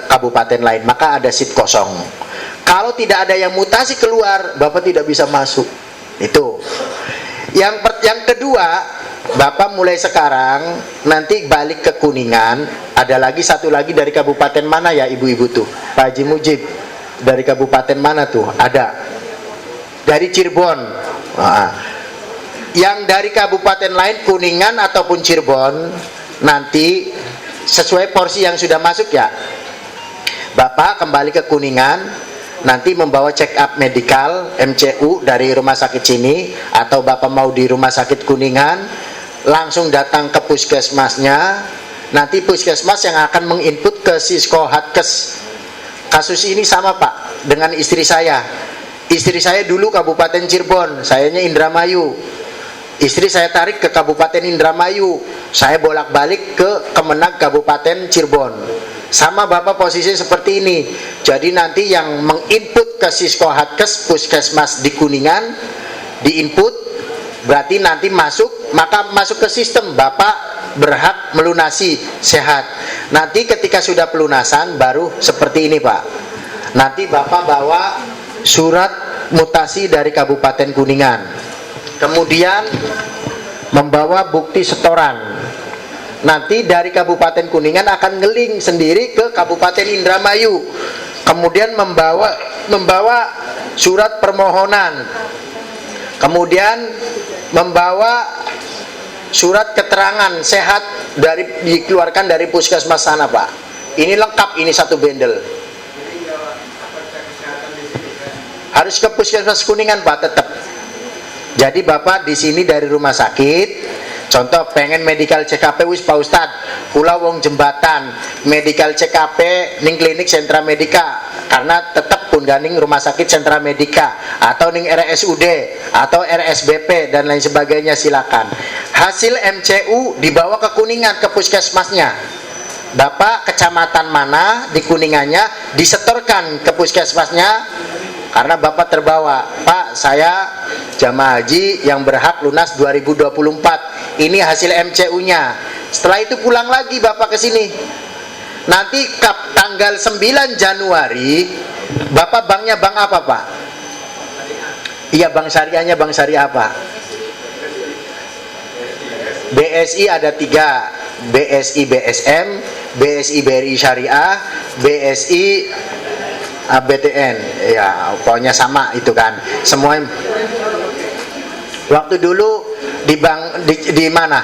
kabupaten lain, maka ada seat kosong. Kalau tidak ada yang mutasi keluar, Bapak tidak bisa masuk. Itu. Yang kedua, Bapak mulai sekarang nanti balik ke Kuningan, ada lagi satu lagi dari kabupaten mana ya ibu-ibu tuh? Pak Haji Mujib dari kabupaten mana tuh? Ada. Dari Cirebon. Nah, yang dari kabupaten lain Kuningan ataupun Cirebon nanti sesuai porsi yang sudah masuk ya. Bapak kembali ke Kuningan, nanti membawa check up medical MCU dari rumah sakit sini, atau Bapak mau di rumah sakit Kuningan, langsung datang ke puskesmasnya. Nanti puskesmas yang akan menginput ke Siskohatkes. Kasus ini sama Pak dengan istri saya. Istri saya dulu Kabupaten Cirebon, sayanya Indramayu. Istri saya tarik ke Kabupaten Indramayu, saya bolak-balik ke Kemenag Kabupaten Cirebon. Sama Bapak posisi seperti ini. Jadi nanti yang menginput ke Siskohatkes puskesmas di Kuningan, diinput, berarti nanti masuk, maka masuk ke sistem. Bapak berhak melunasi sehat. Nanti ketika sudah pelunasan baru seperti ini Pak. Nanti Bapak bawa surat mutasi dari Kabupaten Kuningan, kemudian membawa bukti setoran. Nanti dari Kabupaten Kuningan akan ngeling sendiri ke Kabupaten Indramayu, kemudian membawa surat permohonan, kemudian membawa surat keterangan sehat dikeluarkan dari puskesmas sana, Pak. Ini lengkap, ini satu bendel. Harus ke puskesmas Kuningan, Pak, tetap. Jadi Bapak di sini dari rumah sakit, contoh pengen medical CKP wis Pak Ustad, kula wong Jembatan, medical CKP ning klinik Sentra Medika, karena tetap pun ganing rumah sakit Sentra Medika, atau ning RSUD atau RSBP dan lain sebagainya, silakan. Hasil MCU dibawa ke Kuningan, ke puskesmasnya. Bapak kecamatan mana di Kuningannya disetorkan ke puskesmasnya, karena Bapak terbawa, Pak, saya jamaah haji yang berhak lunas 2024, ini hasil MCU-nya. Setelah itu pulang lagi Bapak ke sini. Nanti tanggal 9 Januari Bapak banknya bank apa, Pak? Iya, bank syariahnya bank syariah apa? BSI ada 3, BSI BSM, BSI BRI Syariah, BSI BTN, ya pokoknya sama itu kan, semua. Waktu dulu di bank di mana?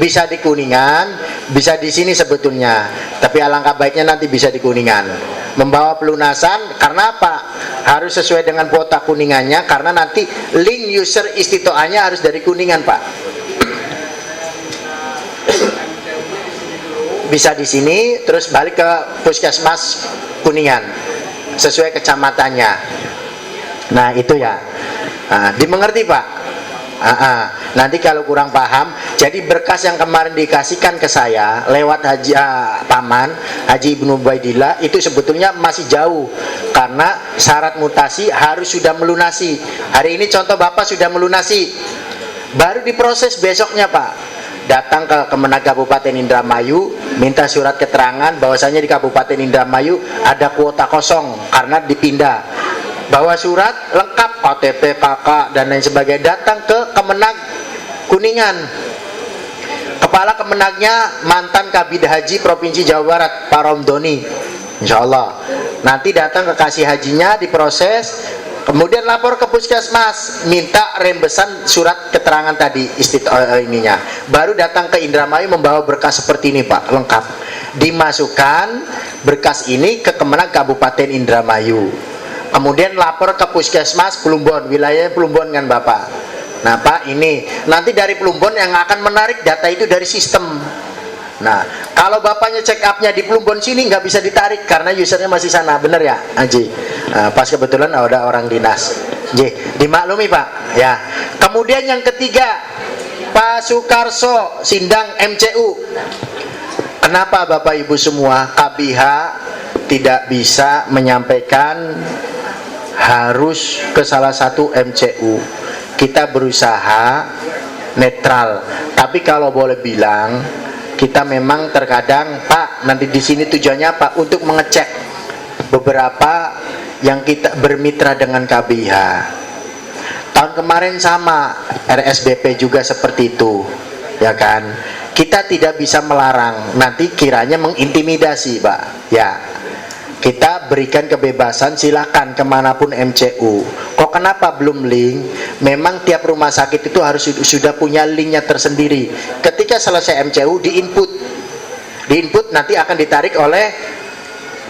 Bisa di Kuningan, bisa di sini sebetulnya, tapi alangkah baiknya nanti bisa di Kuningan. Membawa pelunasan, karena apa? Harus sesuai dengan kuota Kuningannya, karena nanti link user istitoahnya harus dari Kuningan, Pak. Bisa di sini, terus balik ke puskesmas Kuningan sesuai kecamatannya. Nah itu ya, dimengerti, Pak. Nanti kalau kurang paham, jadi berkas yang kemarin dikasihkan ke saya lewat Paman Haji Ibnu Ubaidillah itu sebetulnya masih jauh, karena syarat mutasi harus sudah melunasi. Hari ini contoh Bapak sudah melunasi, baru diproses besoknya, Pak. Datang ke Kemenag Kabupaten Indramayu, minta surat keterangan bahwasanya di Kabupaten Indramayu ada kuota kosong karena dipindah. Bawa surat lengkap, KTP, KK dan lain sebagainya, datang ke Kemenag Kuningan. Kepala Kemenagnya mantan Kabid Haji Provinsi Jawa Barat, Pak Romdoni, insya Allah. Nanti datang ke kasih hajinya, diproses, kemudian lapor ke puskesmas, minta rembesan surat keterangan tadi, ininya. Baru datang ke Indramayu membawa berkas seperti ini, Pak, lengkap. Dimasukkan berkas ini ke Kemenag Kabupaten Indramayu. Kemudian lapor ke puskesmas Plumbon, wilayahnya Plumbon kan Bapak. Nah Pak, ini nanti dari Plumbon yang akan menarik data itu dari sistem. Nah kalau Bapaknya check up-nya di Plumbon sini nggak bisa ditarik karena usernya masih sana, bener ya Haji? Pas kebetulan ada orang dinas. Dimaklumi Pak ya. Kemudian yang ketiga, Pak Sukarso Sindang MCU. Kenapa Bapak Ibu semua KBH tidak bisa menyampaikan harus ke salah satu MCU? Kita berusaha netral, tapi kalau boleh bilang kita memang terkadang, Pak, nanti di sini tujuannya apa? Untuk mengecek beberapa yang kita bermitra dengan KBH. Tahun kemarin sama, RSBP juga seperti itu, ya kan? Kita tidak bisa melarang, nanti kiranya mengintimidasi, Pak, ya. Kita berikan kebebasan, silakan kemanapun MCU. Kok kenapa belum link? Memang tiap rumah sakit itu harus sudah punya linknya tersendiri. Ketika selesai MCU diinput nanti akan ditarik oleh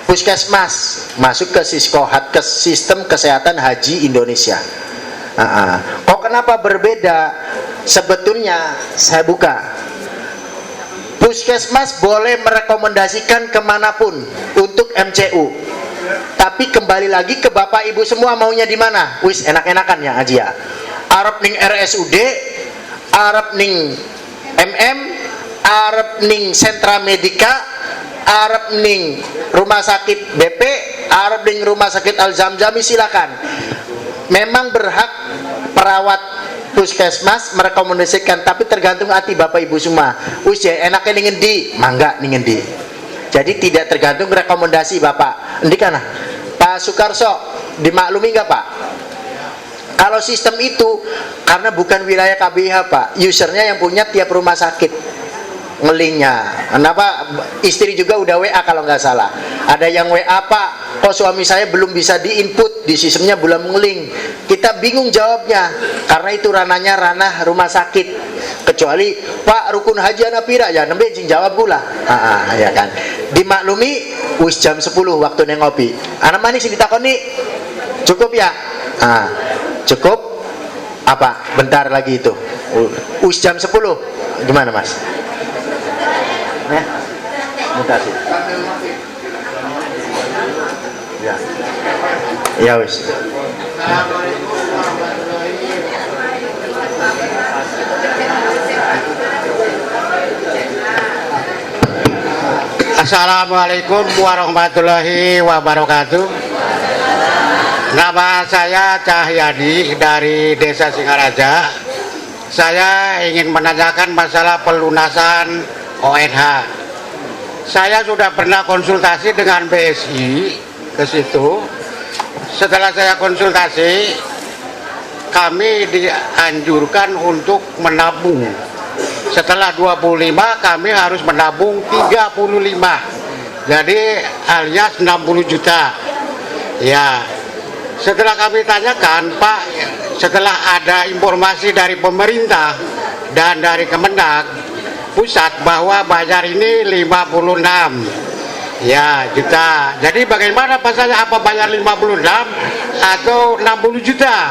puskesmas, masuk ke Siskohat, ke sistem kesehatan haji Indonesia. Kok kenapa berbeda? Sebetulnya saya buka. Puskesmas boleh merekomendasikan kemanapun untuk MCU, tapi kembali lagi ke Bapak Ibu semua maunya di mana? Wis enak-enakan ya Haji ya. Arab ning RSUD, Arab ning MM, Arab ning Sentra Medika, Arab ning Rumah Sakit BP, Arab ning Rumah Sakit Al Zamzami, silakan. Memang berhak perawat puskesmas merekomendasikan, tapi tergantung hati Bapak Ibu semua. Usia enaknya ningen di, mangga ningen di. Jadi tidak tergantung rekomendasi Bapak. Endi kana? Pak Sukarso, Dimaklumi nggak Pak? Kalau sistem itu karena bukan wilayah KBH Pak, usernya yang punya tiap rumah sakit ngelingnya. Kenapa? Istri juga udah WA kalau nggak salah. Ada yang WA Pak, kok suami saya belum bisa diinput di sistemnya, belum ngeling. Kita bingung jawabnya karena itu ranahnya ranah rumah sakit. Kecuali Pak rukun haji ana pira ya nembe jing jawab pula. Ya kan. Dimaklumi wis jam 10 waktu ngopi. Anak manis ditakoni cukup ya? Cukup apa? Bentar lagi itu. Wis jam 10. Gimana Mas? Mutasi. Ya. Ya wis. Assalamualaikum warahmatullahi wabarakatuh. Nama saya Cahyadi dari Desa Singaraja. Saya ingin menanyakan masalah pelunasan ONH. Saya sudah pernah konsultasi dengan BSI ke situ. Setelah saya konsultasi, kami dianjurkan untuk menabung. Setelah 25 kami harus menabung 35. Jadi alias 60 juta. Ya. Setelah kami tanyakan, Pak, setelah ada informasi dari pemerintah dan dari Kemenag pusat bahwa bayar ini 56 ya juta. Jadi bagaimana pasalnya, apa bayar 56 atau 60 juta?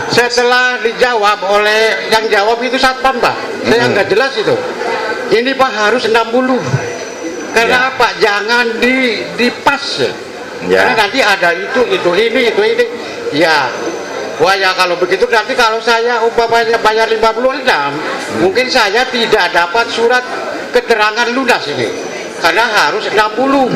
Setelah dijawab oleh yang jawab itu satpam Pak, saya nggak jelas itu. Ini Pak harus 60. Karena apa? Jangan dipas. Karena nanti ada ini. Ya. Wah ya kalau begitu nanti kalau saya umpamanya bayar 56, mungkin saya tidak dapat surat keterangan lunas ini. Karena harus 60.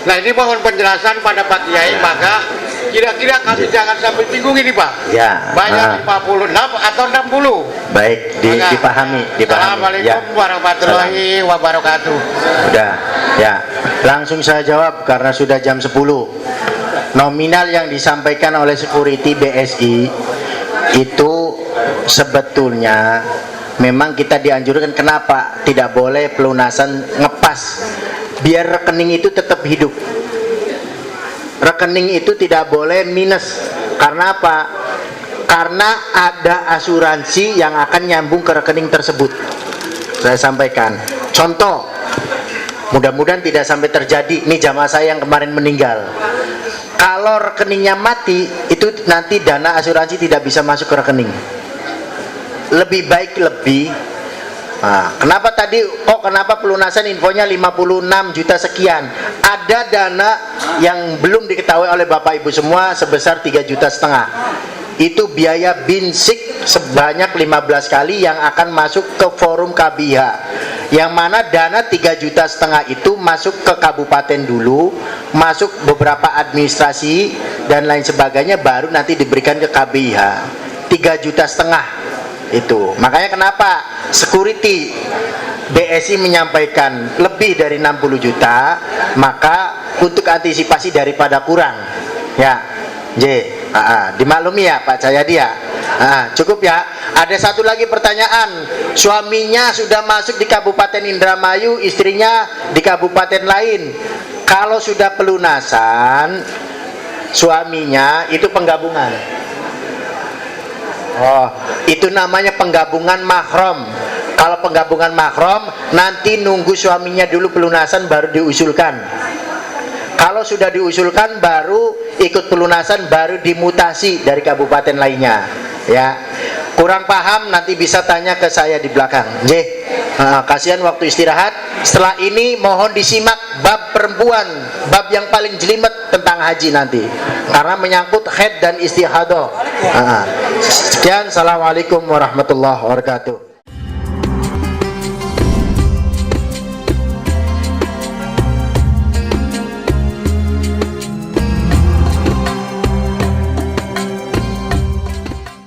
Nah ini mohon penjelasan pada Pak Kiai, maka kira-kira kami jangan sampai bingung ini Pak. Ya. Bayar 56 atau 60. Baik, dipahami. Assalamualaikum warahmatullahi wabarakatuh. Udah, ya. Langsung saya jawab karena sudah jam 10. Nominal yang disampaikan oleh security BSI itu sebetulnya memang kita dianjurkan, kenapa tidak boleh pelunasan ngepas, biar rekening itu tetap hidup. Rekening itu tidak boleh minus. Karena apa? Karena ada asuransi yang akan nyambung ke rekening tersebut. Saya sampaikan contoh, mudah-mudahan tidak sampai terjadi. Ini jamaah saya yang kemarin meninggal, kalau rekeningnya mati, itu nanti dana asuransi tidak bisa masuk ke rekening. Lebih baik kenapa tadi kenapa pelunasan infonya 56 juta sekian? Ada dana yang belum diketahui oleh Bapak Ibu semua sebesar 3,5 juta. Itu biaya binsik sebanyak 15 kali yang akan masuk ke forum KBH, yang mana dana 3,5 juta itu masuk ke kabupaten dulu, masuk beberapa administrasi dan lain sebagainya, baru nanti diberikan ke KBH. 3,5 juta itu. Makanya kenapa security BSI menyampaikan lebih dari 60 juta, maka untuk antisipasi daripada kurang. Ya. Dimaklumi ya Pak Cahyadi ya. Cukup ya. Ada satu lagi pertanyaan. Suaminya sudah masuk di Kabupaten Indramayu, istrinya di kabupaten lain. Kalau sudah pelunasan, suaminya itu penggabungan. Itu namanya penggabungan mahram. Kalau penggabungan mahram, nanti nunggu suaminya dulu pelunasan baru diusulkan. Kalau sudah diusulkan baru ikut pelunasan, baru dimutasi dari kabupaten lainnya. Ya, kurang paham nanti bisa tanya ke saya di belakang. Kasihan waktu istirahat. Setelah ini mohon disimak bab perempuan, bab yang paling jelimet tentang haji nanti, karena menyangkut haid dan istihadah. Sekian, assalamualaikum warahmatullahi wabarakatuh.